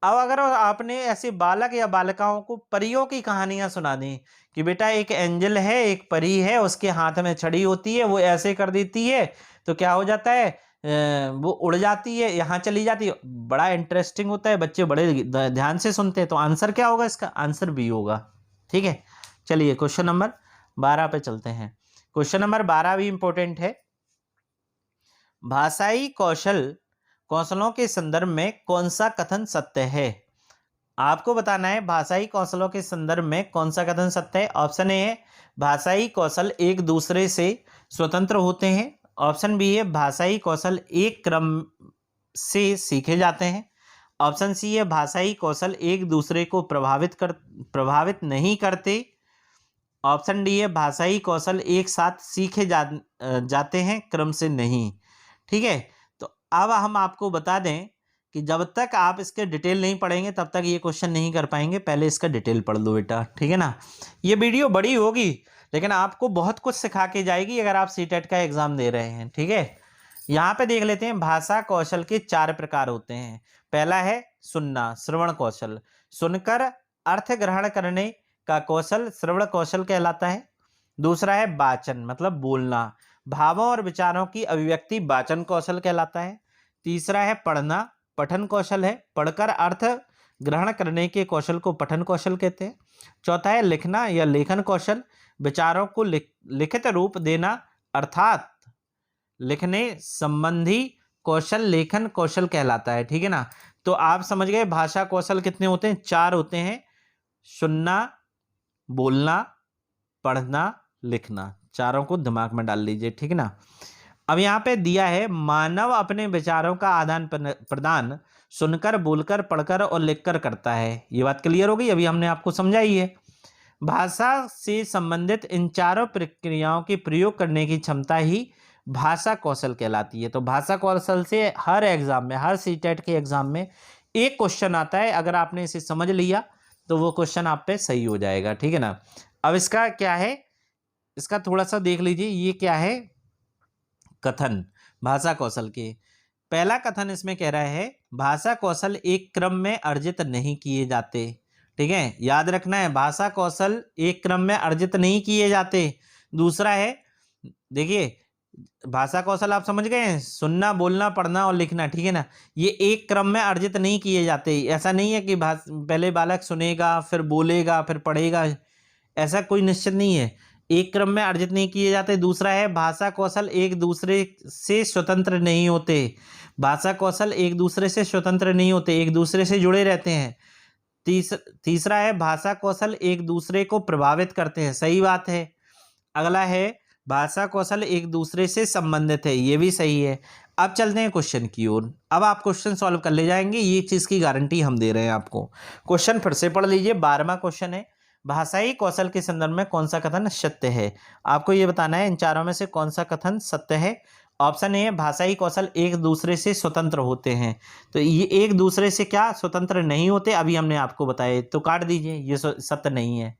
अब अगर आपने ऐसे बालक या बालिकाओं को परियों की कहानियां सुना दी कि बेटा एक एंजल है, एक परी है, उसके हाथ में छड़ी होती है, वो ऐसे कर देती है तो क्या हो जाता है, वो उड़ जाती है, यहाँ चली जाती है। बड़ा इंटरेस्टिंग होता है, बच्चे बड़े ध्यान से सुनते हैं। तो आंसर क्या होगा इसका? आंसर बी होगा। ठीक है, चलिए क्वेश्चन नंबर 12 पे चलते हैं। क्वेश्चन नंबर 12 भी इंपॉर्टेंट है। भाषाई कौशलों के संदर्भ में कौन सा कथन सत्य है? आपको बताना है भाषाई कौशलों के संदर्भ में कौन सा कथन सत्य है। ऑप्शन ए है भाषाई कौशल एक दूसरे से स्वतंत्र होते हैं। ऑप्शन बी है भाषाई कौशल एक क्रम से सीखे जाते हैं। ऑप्शन सी है भाषाई कौशल एक दूसरे को प्रभावित नहीं करते। ऑप्शन डी है भाषाई कौशल एक साथ सीखे जाते हैं, क्रम से नहीं। ठीक है, तो अब हम आपको बता दें कि जब तक आप इसके डिटेल नहीं पढ़ेंगे तब तक ये क्वेश्चन नहीं कर पाएंगे। पहले इसका डिटेल पढ़ लो बेटा, ठीक है ना। ये वीडियो बड़ी होगी लेकिन आपको बहुत कुछ सिखा के जाएगी अगर आप सीटेट का एग्जाम दे रहे हैं। ठीक है, यहाँ पे देख लेते हैं। भाषा कौशल के 4 प्रकार होते हैं। पहला है सुनना, श्रवण कौशल। सुनकर अर्थ ग्रहण करने का कौशल श्रवण कौशल कहलाता है। दूसरा है वाचन, मतलब बोलना, भावों और विचारों की अभिव्यक्ति वाचन कौशल कहलाता है। तीसरा है पढ़ना, पठन कौशल है, पढ़कर अर्थ ग्रहण करने के कौशल को पठन कौशल कहते हैं। चौथा है लिखना या लेखन कौशल, विचारों को लिखित रूप देना अर्थात लिखने संबंधी कौशल लेखन कौशल कहलाता है। ठीक है ना, तो आप समझ गए भाषा कौशल कितने होते हैं? 4 होते हैं। सुनना, बोलना, पढ़ना, लिखना, चारों को दिमाग में डाल लीजिए। ठीक है ना। अब यहाँ पे दिया है मानव अपने विचारों का आदान प्रदान सुनकर, बोलकर, पढ़कर और लिखकर करता है। ये बात क्लियर हो गई, अभी हमने आपको समझाई है। भाषा से संबंधित इन चारों प्रक्रियाओं के प्रयोग करने की क्षमता ही भाषा कौशल कहलाती है। तो भाषा कौशल से हर एग्जाम में, हर सीटेट के एग्जाम में एक क्वेश्चन आता है। अगर आपने इसे समझ लिया तो वो क्वेश्चन आप पे सही हो जाएगा। ठीक है ना। अब इसका क्या है, इसका थोड़ा सा देख लीजिए। ये क्या है? कथन भाषा कौशल के। पहला कथन इसमें कह रहा है भाषा कौशल एक क्रम में अर्जित नहीं किए जाते। ठीक है, याद रखना है, भाषा कौशल एक क्रम में अर्जित नहीं किए जाते। दूसरा है, देखिए भाषा कौशल आप समझ गए हैं, सुनना, बोलना, पढ़ना और लिखना। ठीक है ना, ये एक क्रम में अर्जित नहीं किए जाते। ऐसा नहीं है कि पहले बालक सुनेगा फिर बोलेगा फिर पढ़ेगा, ऐसा कोई निश्चित नहीं है। एक क्रम में अर्जित नहीं किए जाते। दूसरा है भाषा कौशल एक दूसरे से स्वतंत्र नहीं होते। भाषा कौशल एक दूसरे से स्वतंत्र नहीं होते, एक दूसरे से जुड़े रहते हैं। तीसरा है भाषा कौशल एक दूसरे को प्रभावित करते हैं। सही बात है। अगला है भाषा कौशल एक दूसरे से संबंधित है। ये भी सही है। अब चलते हैं क्वेश्चन की ओर। अब आप क्वेश्चन सॉल्व कर ले जाएंगे, ये चीज़ की गारंटी हम दे रहे हैं आपको। क्वेश्चन फिर से पढ़ लीजिए। 12वां क्वेश्चन है भाषाई कौशल के संदर्भ में कौन सा कथन सत्य है। आपको ये बताना है इन चारों में से कौन सा कथन सत्य है। ऑप्शन ए है भाषाई कौशल एक दूसरे से स्वतंत्र होते हैं। तो ये एक दूसरे से क्या स्वतंत्र नहीं होते, अभी हमने आपको बताया, तो काट दीजिए, ये सत्य नहीं है।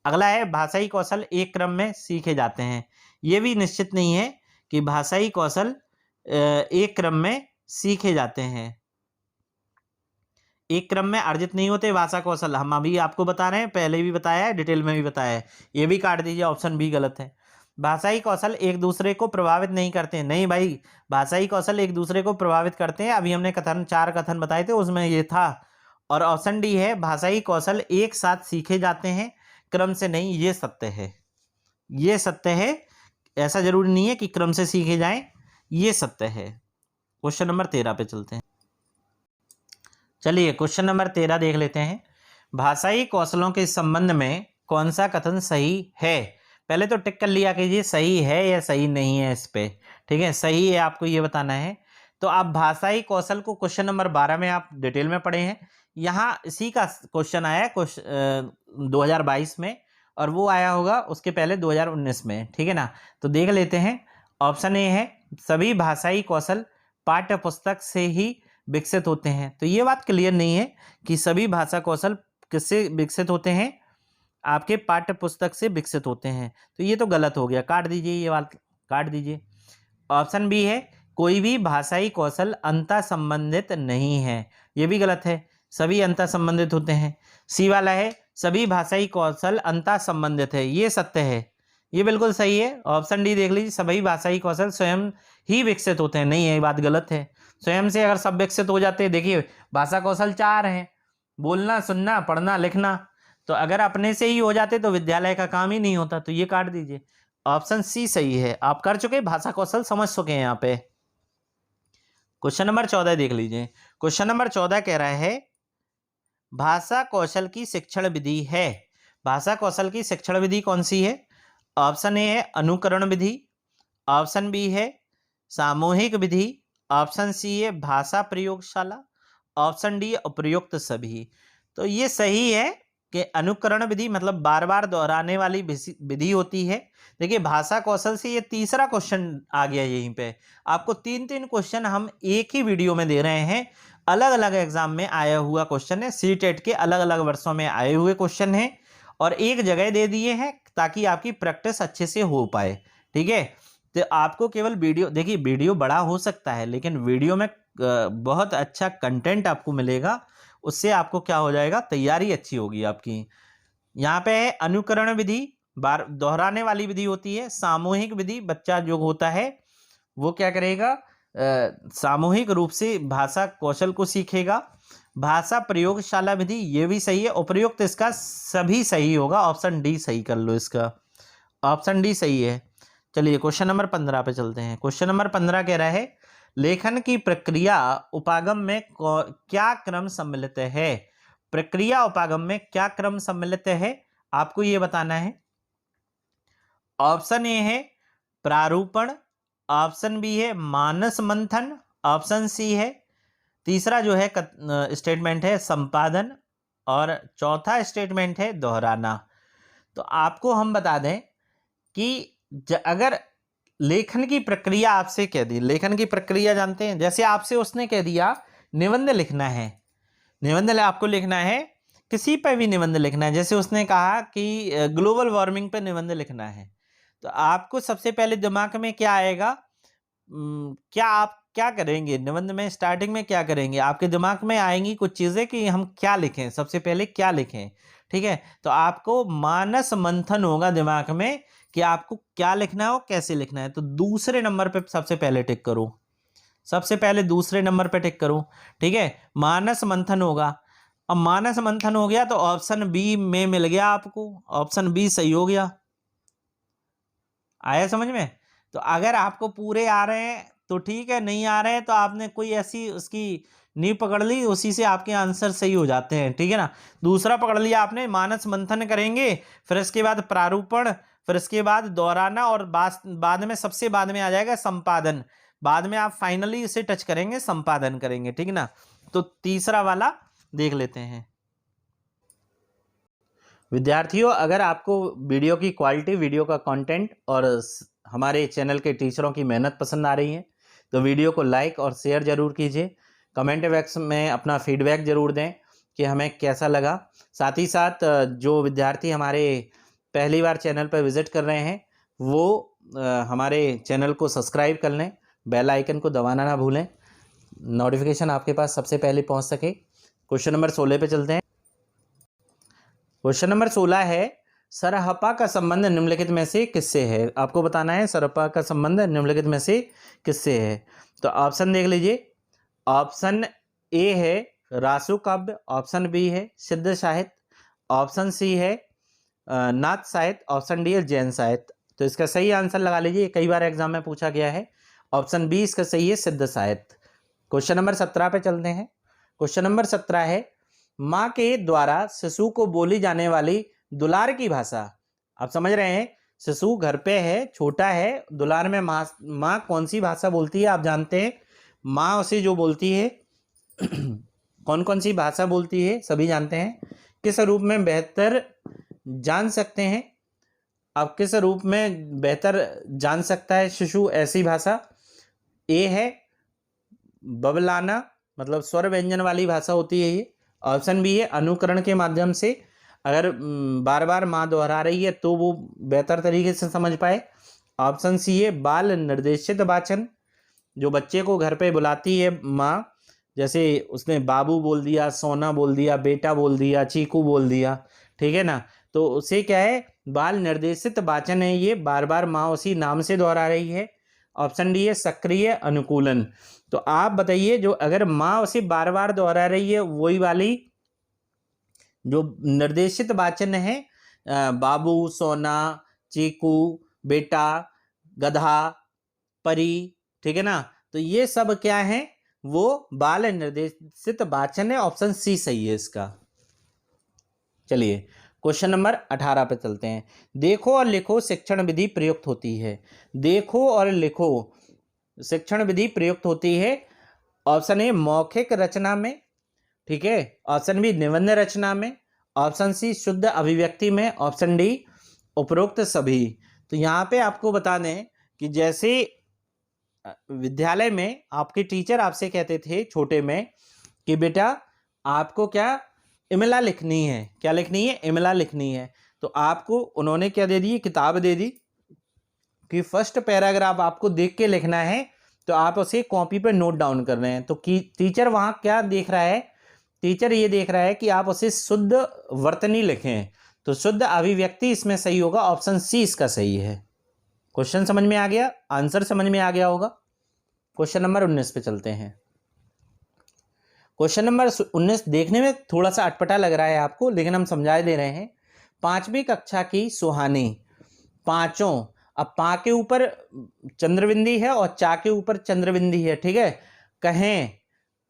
अगला है भाषाई कौशल एक क्रम में सीखे जाते हैं। ये भी निश्चित नहीं है कि भाषाई कौशल एक क्रम में सीखे जाते हैं। एक क्रम में अर्जित नहीं होते भाषा कौशल, हम अभी आपको बता रहे हैं, पहले भी बताया है, डिटेल में भी बताया है। ये भी काट दीजिए, ऑप्शन बी गलत है। भाषाई कौशल एक दूसरे को प्रभावित नहीं करते हैं। नहीं भाई, भाषाई कौशल एक दूसरे को प्रभावित करते हैं। अभी हमने 4 कथन बताए थे, उसमें ये था। और ऑप्शन डी है भाषाई कौशल एक साथ सीखे जाते हैं, क्रम से नहीं। ये सत्य है, ये सत्य है। ऐसा जरूरी नहीं है कि क्रम से सीखे जाएं, ये सत्य है। क्वेश्चन नंबर 13 पे चलते हैं। चलिए क्वेश्चन नंबर 13 देख लेते हैं। भाषाई कौशलों के संबंध में कौन सा कथन सही है। पहले तो टिक कर लिया कीजिए सही है या सही नहीं है इस पे। ठीक है, सही है आपको ये बताना है। तो आप भाषाई कौशल को क्वेश्चन नंबर 12 में आप डिटेल में पढ़े हैं। यहाँ इसी का क्वेश्चन आया 2022 में, और वो आया होगा उसके पहले 2019 में। ठीक है ना, तो देख लेते हैं। ऑप्शन ए है सभी भाषाई कौशल पाठ्य पुस्तक से ही विकसित होते हैं। तो ये बात क्लियर नहीं है कि सभी भाषा कौशल किससे विकसित होते हैं, आपके पाठ्य पुस्तक से विकसित होते हैं। तो ये तो गलत हो गया, काट दीजिए, ये बात काट दीजिए। ऑप्शन बी है कोई भी भाषाई कौशल अंतः संबंधित नहीं है। ये भी गलत है। सभी अंतः संबंधित होते हैं। सी वाला है सभी भाषाई कौशल अंतः संबंधित है, ये सत्य है, ये बिल्कुल सही है। ऑप्शन डी देख लीजिए, सभी भाषाई कौशल स्वयं ही विकसित होते हैं, नहीं है, ये बात गलत है। स्वयं से अगर सब विकसित हो जाते हैं, देखिए भाषा कौशल 4 हैं, बोलना, सुनना, पढ़ना, लिखना, तो अगर अपने से ही हो जाते तो विद्यालय का काम ही नहीं होता, तो ये काट दीजिए। ऑप्शन सी सही है, आप कर चुके, भाषा कौशल समझ चुके हैं यहाँ पे। क्वेश्चन नंबर 14 देख लीजिए। क्वेश्चन नंबर 14 कह रहा है भाषा कौशल की शिक्षण विधि है। भाषा कौशल की शिक्षण विधि कौन सी है? ऑप्शन ए है अनुकरण विधि, ऑप्शन बी है सामूहिक विधि, ऑप्शन सी है भाषा प्रयोगशाला, ऑप्शन डी उपयुक्त सभी। तो ये सही है कि अनुकरण विधि मतलब बार बार दोहराने वाली विधि होती है। देखिए भाषा कौशल से ये तीसरा क्वेश्चन आ गया यहीं पे। आपको 3-3 क्वेश्चन हम एक ही वीडियो में दे रहे हैं, अलग अलग एग्जाम में आया हुआ क्वेश्चन है, सीटेट के अलग अलग वर्षों में आए हुए क्वेश्चन है और एक जगह दे दिए हैं ताकि आपकी प्रैक्टिस अच्छे से हो पाए। ठीक है, तो आपको केवल वीडियो, देखिए वीडियो बड़ा हो सकता है लेकिन वीडियो में बहुत अच्छा कंटेंट आपको मिलेगा, उससे आपको क्या हो जाएगा, तैयारी अच्छी होगी आपकी। यहाँ पे है अनुकरण विधि, बार दोहराने वाली विधि होती है। सामूहिक विधि, बच्चा जो होता है वो क्या करेगा, सामूहिक रूप से भाषा कौशल को सीखेगा। भाषा प्रयोगशाला विधि, ये भी सही है। उपयुक्त इसका सभी सही होगा, ऑप्शन डी सही कर लो इसका, ऑप्शन डी सही है। चलिए क्वेश्चन नंबर 15 पे चलते हैं। क्वेश्चन नंबर 15 कह रहा है लेखन की प्रक्रिया उपागम में क्या क्रम सम्मिलित है। प्रक्रिया उपागम में क्या क्रम सम्मिलित है, आपको ये बताना है। ऑप्शन ए है प्रारूपण, ऑप्शन बी है मानस मंथन, ऑप्शन सी है तीसरा जो है स्टेटमेंट है संपादन, और चौथा स्टेटमेंट है दोहराना। तो आपको हम बता दें कि अगर लेखन की प्रक्रिया आपसे कह दी, लेखन की प्रक्रिया जानते हैं, जैसे आपसे उसने कह दिया निबंध लिखना है, निबंध आपको लिखना है, किसी पर भी निबंध लिखना है, जैसे उसने कहा कि ग्लोबल वार्मिंग पे निबंध लिखना है, तो आपको सबसे पहले दिमाग में क्या आएगा, क्या आप क्या करेंगे निबंध में, स्टार्टिंग में क्या करेंगे, आपके दिमाग में आएंगी कुछ चीज़ें कि हम क्या लिखें, सबसे पहले क्या लिखें। ठीक है, तो आपको मानस मंथन होगा दिमाग में कि आपको क्या लिखना है और कैसे लिखना है। तो दूसरे नंबर पे सबसे पहले टिक करो, सबसे पहले दूसरे नंबर पे टिक करो। ठीक है, मानस मंथन होगा। अब मानस मंथन हो गया तो ऑप्शन बी में मिल गया आपको, ऑप्शन बी सही हो गया। आया समझ में? तो अगर आपको पूरे आ रहे हैं तो ठीक है, नहीं आ रहे हैं तो आपने कोई ऐसी उसकी नींव पकड़ ली, उसी से आपके आंसर सही हो जाते हैं। ठीक है ना, दूसरा पकड़ लिया आपने, मानस मंथन करेंगे, फिर इसके बाद प्रारूपण, फिर इसके बाद दोहराना, और बाद में सबसे बाद में आ जाएगा संपादन। बाद में आप फाइनली इसे टच करेंगे, संपादन करेंगे। ठीक है ना, तो तीसरा वाला देख लेते हैं। विद्यार्थियों, अगर आपको वीडियो की क्वालिटी, वीडियो का कंटेंट और हमारे चैनल के टीचरों की मेहनत पसंद आ रही है तो वीडियो को लाइक और शेयर ज़रूर कीजिए। कमेंट बॉक्स में अपना फीडबैक ज़रूर दें कि हमें कैसा लगा। साथ ही साथ जो विद्यार्थी हमारे पहली बार चैनल पर विज़िट कर रहे हैं वो हमारे चैनल को सब्सक्राइब कर लें, बेल आइकन को दबाना ना भूलें, नोटिफिकेशन आपके पास सबसे पहले पहुंच सके। क्वेश्चन नंबर 16 पे चलते हैं। क्वेश्चन नंबर 16 है सरहपा का संबंध निम्नलिखित में से किससे है। आपको बताना है सरहपा का संबंध निम्नलिखित में से किससे है। तो ऑप्शन देख लीजिए, ऑप्शन ए है रासु काव्य, ऑप्शन बी है सिद्ध साहित्य, ऑप्शन सी है नाथ साहित्य, ऑप्शन डी है जैन साहित्य। तो इसका सही आंसर लगा लीजिए, कई बार एग्जाम में पूछा गया है। ऑप्शन बी इसका सही है सिद्ध साहित्य। क्वेश्चन नंबर 17 पे चलते हैं। क्वेश्चन नंबर 17 है माँ के द्वारा शिशु को बोली जाने वाली दुलार की भाषा। आप समझ रहे हैं, शिशु घर पे है, छोटा है, दुलार में माँ कौन सी भाषा बोलती है, आप जानते हैं माँ उसे जो बोलती है कौन कौन सी भाषा बोलती है सभी जानते हैं। किस रूप में बेहतर जान सकते हैं, अब किस रूप में बेहतर जान सकता है शिशु ऐसी भाषा। ए है बबलाना, मतलब स्वर व्यंजन वाली भाषा होती है ये। ऑप्शन बी है अनुकरण के माध्यम से, अगर बार बार माँ दोहरा रही है तो वो बेहतर तरीके से समझ पाए। ऑप्शन सी है बाल निर्देशित वाचन, जो बच्चे को घर पे बुलाती है माँ जैसे उसने बाबू बोल दिया, सोना बोल दिया, बेटा बोल दिया, चीकू बोल दिया, ठीक है ना। तो उसे क्या है, बाल निर्देशित वाचन है, ये बार बार माँ उसी नाम से दोहरा रही है। ऑप्शन डी है सक्रिय अनुकूलन। तो आप बताइए, जो अगर माँ उसे बार बार दोहरा रही है वही वाली जो निर्देशित वाचन है, बाबू, सोना, चीकू, बेटा, गधा, परी, ठीक है ना। तो ये सब क्या है, वो बाल निर्देशित वाचन है। ऑप्शन सी सही है इसका। चलिए क्वेश्चन नंबर 18 पे चलते हैं। देखो और लिखो शिक्षण विधि प्रयुक्त होती है। देखो और लिखो शिक्षण विधि प्रयुक्त होती है। ऑप्शन ए मौखिक रचना में, ठीक है। ऑप्शन बी निबंध रचना में। ऑप्शन सी शुद्ध अभिव्यक्ति में। ऑप्शन डी उपरोक्त सभी। तो यहाँ पे आपको बता दें कि जैसे विद्यालय में आपके टीचर आपसे कहते थे छोटे में कि बेटा आपको क्या इमला लिखनी है, क्या लिखनी है, इमला लिखनी है। तो आपको उन्होंने क्या दे दी, किताब दे दी कि फर्स्ट पैराग्राफ आपको देख के लिखना है। तो आप उसे कॉपी पर नोट डाउन कर रहे हैं। तो टीचर वहाँ क्या देख रहा है, टीचर ये देख रहा है कि आप उसे शुद्ध वर्तनी लिखें। तो शुद्ध अभिव्यक्ति इसमें सही होगा। ऑप्शन सी इसका सही है। क्वेश्चन समझ में आ गया, आंसर समझ में आ गया होगा। क्वेश्चन नंबर 19 पे चलते हैं। क्वेश्चन नंबर 19 देखने में थोड़ा सा अटपटा लग रहा है आपको, लेकिन हम समझा दे रहे हैं। 5वीं कक्षा की सुहानी, पांचों, अब पा के ऊपर चंद्रबिंदी है और चा के ऊपर चंद्रबिंदी है, ठीक है। कहें,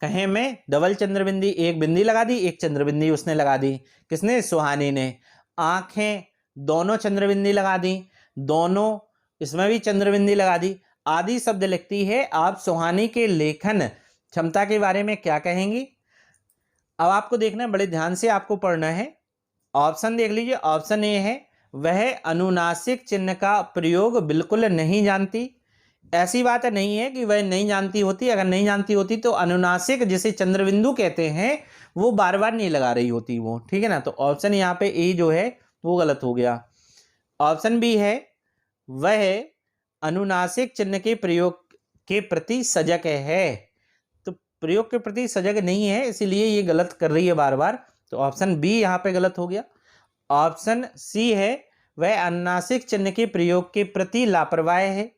कहें में डबल चंद्रबिंदी, एक बिंदी लगा दी, एक चंद्रबिंदी उसने लगा दी। किसने, सुहानी ने। आंखें, दोनों चंद्रबिंदी लगा दी, दोनों, इसमें भी चंद्रबिंदी लगा दी। आदि शब्द लिखती है। आप सुहानी के लेखन क्षमता के बारे में क्या कहेंगी। अब आपको देखना है, बड़े ध्यान से आपको पढ़ना है। ऑप्शन देख लीजिए। ऑप्शन ए है वह अनुनासिक चिन्ह का प्रयोग बिल्कुल नहीं जानती। ऐसी बात नहीं है कि वह नहीं जानती होती। अगर नहीं जानती होती तो अनुनासिक जिसे चंद्रबिंदु कहते हैं वो बार बार नहीं लगा रही होती वो, ठीक है ना। तो ऑप्शन यहाँ पे ए जो है वो गलत हो गया। ऑप्शन बी है वह अनुनासिक चिन्ह के प्रयोग के प्रति सजग है। तो प्रयोग के प्रति सजग नहीं है, इसीलिए ये गलत कर रही है बार बार। तो ऑप्शन बी यहाँ पे गलत हो गया। ऑप्शन सी है वह अनुनासिक चिन्ह के प्रयोग के प्रति लापरवाह है,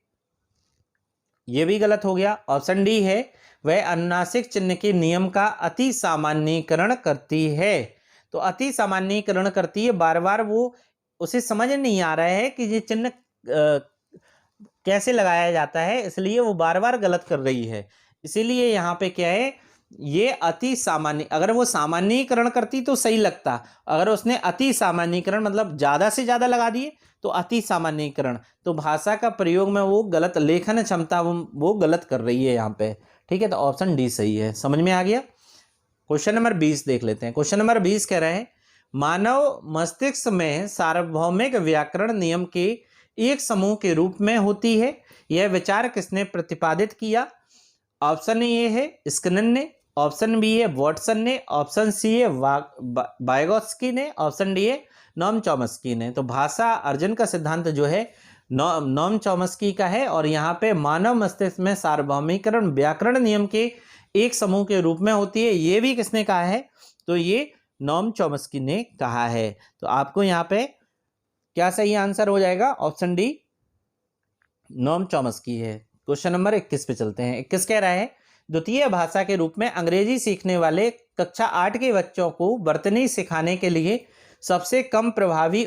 यह भी गलत हो गया। ऑप्शन डी है वह अनुनासिक चिन्ह के नियम का अति सामान्यीकरण करती है। तो अति सामान्यीकरण करती है, बार बार वो उसे समझ नहीं आ रहा है कि ये चिन्ह कैसे लगाया जाता है, इसलिए वो बार बार गलत कर रही है। इसीलिए यहाँ पे क्या है, ये अति सामान्य, अगर वो सामान्यीकरण करती तो सही लगता। अगर उसने अति सामान्यीकरण मतलब ज्यादा से ज्यादा लगा दिए तो अति सामान्यीकरण, तो भाषा का प्रयोग में वो गलत, लेखन क्षमता वो गलत कर रही है यहाँ पे, ठीक है। तो ऑप्शन डी सही है। समझ में आ गया। क्वेश्चन नंबर 20 देख लेते हैं। क्वेश्चन नंबर 20 कह रहे हैं मानव मस्तिष्क में सार्वभौमिक व्याकरण नियम के एक समूह के रूप में होती है। यह विचार किसने प्रतिपादित किया। ऑप्शन ए है स्किनर ने, ऑप्शन बी है वॉटसन ने, ऑप्शन सी है वाइगोत्स्की ने, ऑप्शन डी है नॉम चॉम्स्की ने। तो भाषा अर्जन का सिद्धांत जो है नॉम चॉम्स्की का है। और यहाँ पे मानव मस्तिष्क में सार्वभौमिकरण व्याकरण नियम के एक समूह के रूप में होती है, ये भी किसने कहा है, तो ये नॉम चॉम्स्की ने कहा है। तो आपको यहाँ पे क्या सही आंसर हो जाएगा, ऑप्शन डी नॉम चॉम्स्की है। क्वेश्चन नंबर 21 पे चलते हैं। 21 कह रहा है द्वितीय भाषा के रूप में अंग्रेजी सीखने वाले कक्षा 8 के बच्चों को वर्तनी सिखाने के लिए सबसे कम प्रभावी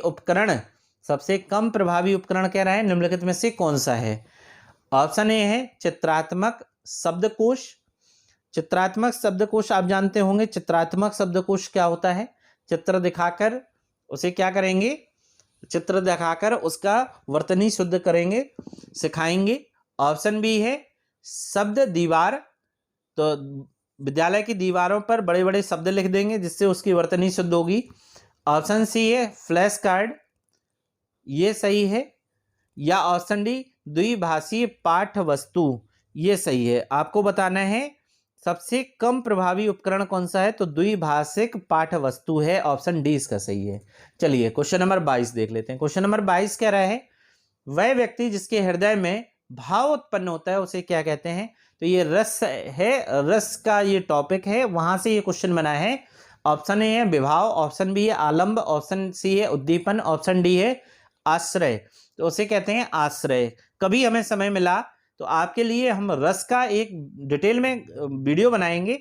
उपकरण कह रहा है निम्नलिखित में से कौन सा है। ऑप्शन ए है चित्रात्मक शब्दकोश। चित्रात्मक शब्दकोश आप जानते होंगे, चित्रात्मक शब्दकोश क्या होता है, चित्र दिखाकर उसे क्या करेंगे, चित्र दिखाकर उसका वर्तनी शुद्ध करेंगे, सिखाएंगे। ऑप्शन बी है शब्द दीवार, तो विद्यालय की दीवारों पर बड़े बड़े शब्द लिख देंगे जिससे उसकी वर्तनी शुद्ध होगी। ऑप्शन सी है फ्लैश कार्ड, ये सही है। या ऑप्शन डी द्विभाषीय पाठ्य वस्तु, ये सही है। आपको बताना है सबसे कम प्रभावी उपकरण कौन सा है, तो द्विभाषिक पाठ्य वस्तु है। ऑप्शन डी इसका सही है। चलिए क्वेश्चन नंबर 22 देख लेते हैं। क्वेश्चन नंबर 22 कह रहा है वह व्यक्ति जिसके हृदय में भाव उत्पन्न होता है उसे क्या कहते हैं। तो ये रस है, रस का ये टॉपिक है, वहां से ये क्वेश्चन बना है। ऑप्शन ए है विभाव, ऑप्शन बी है आलंब, ऑप्शन सी है उद्दीपन, ऑप्शन डी है आश्रय। तो उसे कहते हैं आश्रय। कभी हमें समय मिला तो आपके लिए हम रस का एक डिटेल में वीडियो बनाएंगे,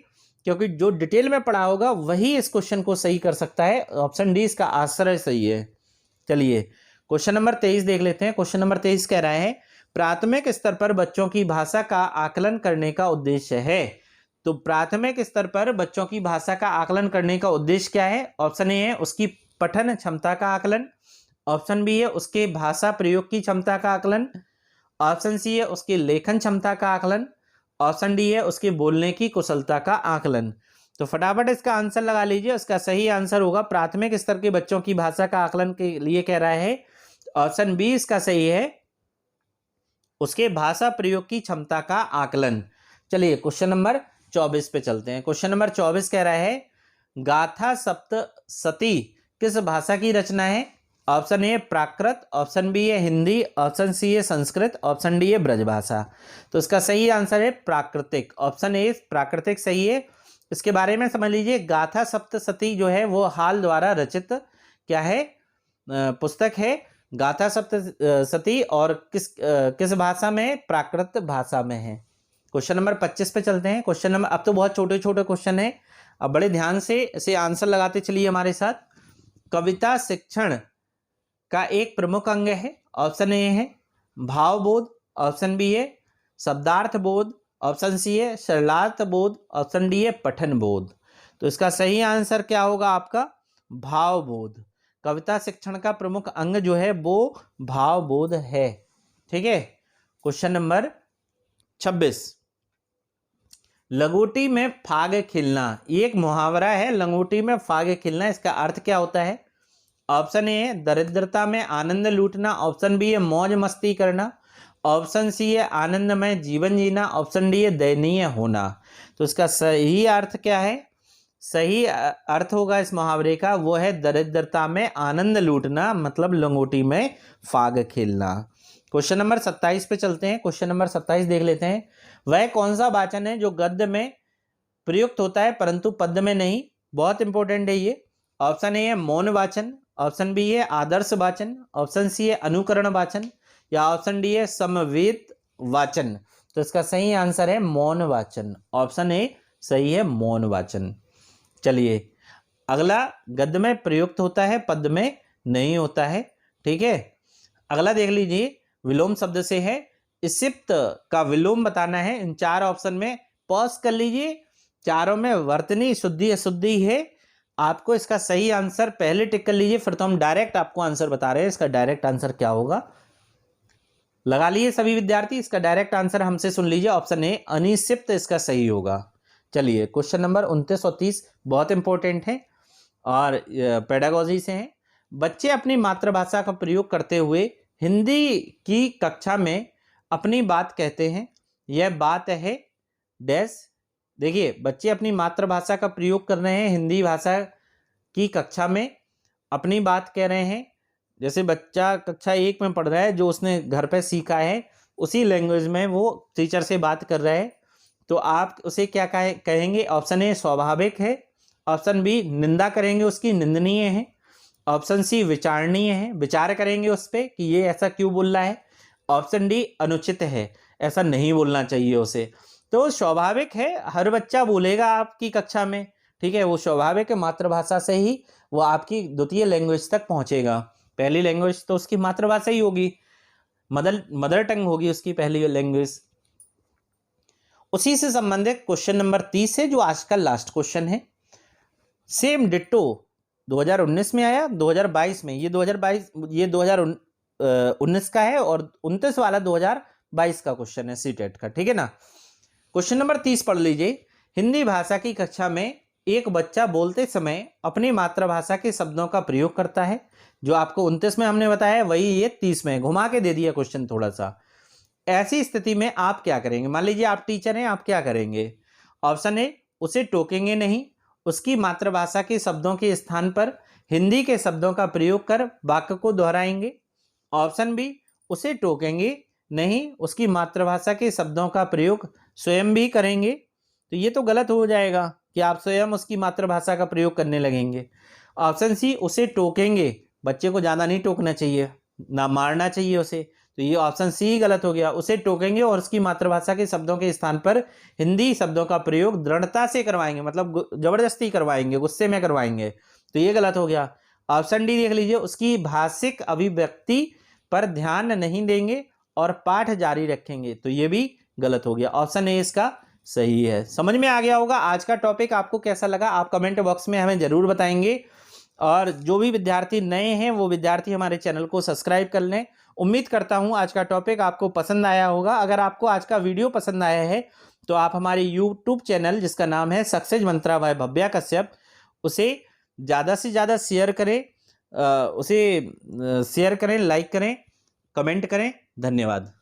क्योंकि जो डिटेल में पढ़ा होगा वही इस क्वेश्चन को सही कर सकता है। ऑप्शन डी इसका आश्रय सही है। चलिए क्वेश्चन नंबर 23 देख लेते हैं। क्वेश्चन नंबर 23 कह रहा है प्राथमिक स्तर पर बच्चों की भाषा का आकलन करने का उद्देश्य है। तो प्राथमिक स्तर पर बच्चों की भाषा का आकलन करने का उद्देश्य क्या है? ऑप्शन ए है उसकी पठन क्षमता का आकलन, ऑप्शन बी है उसके भाषा प्रयोग की क्षमता का आकलन, ऑप्शन सी है उसकी लेखन क्षमता का आकलन, ऑप्शन डी है उसके बोलने की कुशलता का आकलन। तो फटाफट इसका आंसर लगा लीजिए। इसका सही आंसर होगा प्राथमिक स्तर के बच्चों की भाषा का आकलन के लिए कह रहा है, ऑप्शन बी इसका सही है, उसके भाषा प्रयोग की क्षमता का आकलन। चलिए क्वेश्चन नंबर 24 पे चलते हैं। क्वेश्चन नंबर 24 कह रहा है गाथा सप्तशती किस भाषा की रचना है? Option A Prakrit, option B है हिंदी, ऑप्शन सी है संस्कृत, ऑप्शन डी है ब्रजभाषा। तो इसका सही आंसर है प्राकृतिक। ऑप्शन ए प्राकृतिक सही है। इसके बारे में समझ लीजिए, गाथा सप्तशती जो है वो हाल द्वारा रचित क्या है, पुस्तक है गाथा सप्तशती, और किस भाषा में? प्राकृत भाषा में है। क्वेश्चन नंबर 25 पे चलते हैं। क्वेश्चन नंबर, अब तो बहुत छोटे छोटे क्वेश्चन है, अब बड़े ध्यान से इसे आंसर लगाते चलिए हमारे साथ। कविता शिक्षण का एक प्रमुख अंग है। ऑप्शन ए है भावबोध, ऑप्शन बी है शब्दार्थ बोध, ऑप्शन सी है सरलार्थ बोध, ऑप्शन डी है पठन बोध। तो इसका सही आंसर क्या होगा आपका? भावबोध। कविता शिक्षण का प्रमुख अंग जो है वो भावबोध है। ठीक है। क्वेश्चन नंबर 26, लंगोटी में फाग खिलना, ये एक मुहावरा है। लंगोटी में फाग खिलना, इसका अर्थ क्या होता है? ऑप्शन ए है दरिद्रता में आनंद लूटना, ऑप्शन बी है मौज मस्ती करना, ऑप्शन सी है आनंदमय जीवन जीना, ऑप्शन डी है दयनीय होना। तो इसका सही अर्थ क्या है? सही अर्थ होगा इस मुहावरे का वो है दरिद्रता में आनंद लूटना, मतलब लंगोटी में फाग खेलना। क्वेश्चन नंबर 27 पे चलते हैं। क्वेश्चन नंबर 27 देख लेते हैं। वह कौन सा वाचन है जो गद्य में प्रयुक्त होता है परंतु पद्य में नहीं? बहुत इंपॉर्टेंट है ये। ऑप्शन ए है मौन वाचन, ऑप्शन बी है आदर्श वाचन, ऑप्शन सी है अनुकरण वाचन, या ऑप्शन डी है समवेत वाचन। तो इसका सही आंसर है मौन वाचन। ऑप्शन ए सही है मौन वाचन। चलिए अगला, गद्य में प्रयुक्त होता है पद्य में नहीं होता है। ठीक है। अगला देख लीजिए, विलोम शब्द से है। इसिप्त का विलोम बताना है। इन चार ऑप्शन में पॉज कर लीजिए, चारों में वर्तनी शुद्धि अशुद्धि है। आपको इसका सही आंसर पहले टिक कर लीजिए, फिर तो हम डायरेक्ट आपको आंसर बता रहे हैं। इसका डायरेक्ट आंसर क्या होगा लगा लीजिए सभी विद्यार्थी। इसका डायरेक्ट आंसर हमसे सुन लीजिए, ऑप्शन ए अनिक्षिप्त इसका सही होगा। चलिए क्वेश्चन नंबर 29 और 30 बहुत इंपॉर्टेंट है और पेडागोजी से हैं। बच्चे अपनी मातृभाषा का प्रयोग करते हुए हिंदी की कक्षा में अपनी बात कहते हैं। यह बात है डैश। देखिए बच्चे अपनी मातृभाषा का प्रयोग कर रहे हैं, हिंदी भाषा की कक्षा में अपनी बात कह रहे हैं। जैसे बच्चा कक्षा 1 में पढ़ रहा है, जो उसने घर पे सीखा है उसी लैंग्वेज में वो टीचर से बात कर रहा है, तो आप उसे क्या कहेंगे? ऑप्शन ए स्वाभाविक है, ऑप्शन बी निंदा करेंगे उसकी, निंदनीय है, ऑप्शन सी विचारणीय है, विचार करेंगे उस पर कि ये ऐसा क्यों बोल रहा है, ऑप्शन डी अनुचित है, ऐसा नहीं बोलना चाहिए उसे। तो स्वाभाविक है, हर बच्चा बोलेगा आपकी कक्षा में। ठीक है, वो स्वाभाविक है, मातृभाषा से ही वो आपकी द्वितीय लैंग्वेज तक पहुंचेगा। पहली लैंग्वेज तो उसकी मातृभाषा ही होगी, मदर टंग होगी उसकी पहली लैंग्वेज। उसी से संबंधित क्वेश्चन नंबर 30 है, जो आज का लास्ट क्वेश्चन है। सेम डिट्टो 2019 में आया, 2022 में, ये 2019 का है और 29 वाला 2022 का क्वेश्चन है सीटेट का। ठीक है ना। क्वेश्चन नंबर 30 पढ़ लीजिए। हिंदी भाषा की कक्षा में एक बच्चा बोलते समय अपनी मातृभाषा के शब्दों का प्रयोग करता है। जो आपको 29 में हमने बताया वही ये 30 में घुमा के दे दिया क्वेश्चन थोड़ा सा। ऐसी स्थिति में आप क्या करेंगे? मान लीजिए आप टीचर हैं, आप क्या करेंगे? ऑप्शन ए उसे टोकेंगे नहीं, उसकी मातृभाषा के शब्दों के स्थान पर हिंदी के शब्दों का प्रयोग कर वाक्य को दोहराएंगे। ऑप्शन बी उसे टोकेंगे नहीं उसकी मातृभाषा के शब्दों का प्रयोग स्वयं भी करेंगे, तो ये तो गलत हो जाएगा कि आप स्वयं उसकी मातृभाषा का प्रयोग करने लगेंगे। ऑप्शन सी, उसे टोकेंगे, बच्चे को ज़्यादा नहीं टोकना चाहिए, ना मारना चाहिए उसे, तो ये ऑप्शन सी गलत हो गया। उसे टोकेंगे और उसकी मातृभाषा के शब्दों के स्थान पर हिंदी शब्दों का प्रयोग दृढ़ता से करवाएंगे, मतलब जबरदस्ती करवाएंगे, गुस्से में करवाएंगे, तो ये गलत हो गया। ऑप्शन डी देख लीजिए, उसकी भाषिक अभिव्यक्ति पर ध्यान नहीं देंगे और पाठ जारी रखेंगे, तो ये भी गलत हो गया। ऑप्शन ए इसका सही है। समझ में आ गया होगा। आज का टॉपिक आपको कैसा लगा आप कमेंट बॉक्स में हमें जरूर बताएंगे, और जो भी विद्यार्थी नए हैं वो विद्यार्थी हमारे चैनल को सब्सक्राइब कर लें। उम्मीद करता हूं आज का टॉपिक आपको पसंद आया होगा। अगर आपको आज का वीडियो पसंद आया है तो आप हमारे यूट्यूब चैनल जिसका नाम है सक्सेस मंत्रा बाय भव्या कश्यप, उसे ज़्यादा से ज़्यादा शेयर करें, लाइक करें, कमेंट करें। धन्यवाद।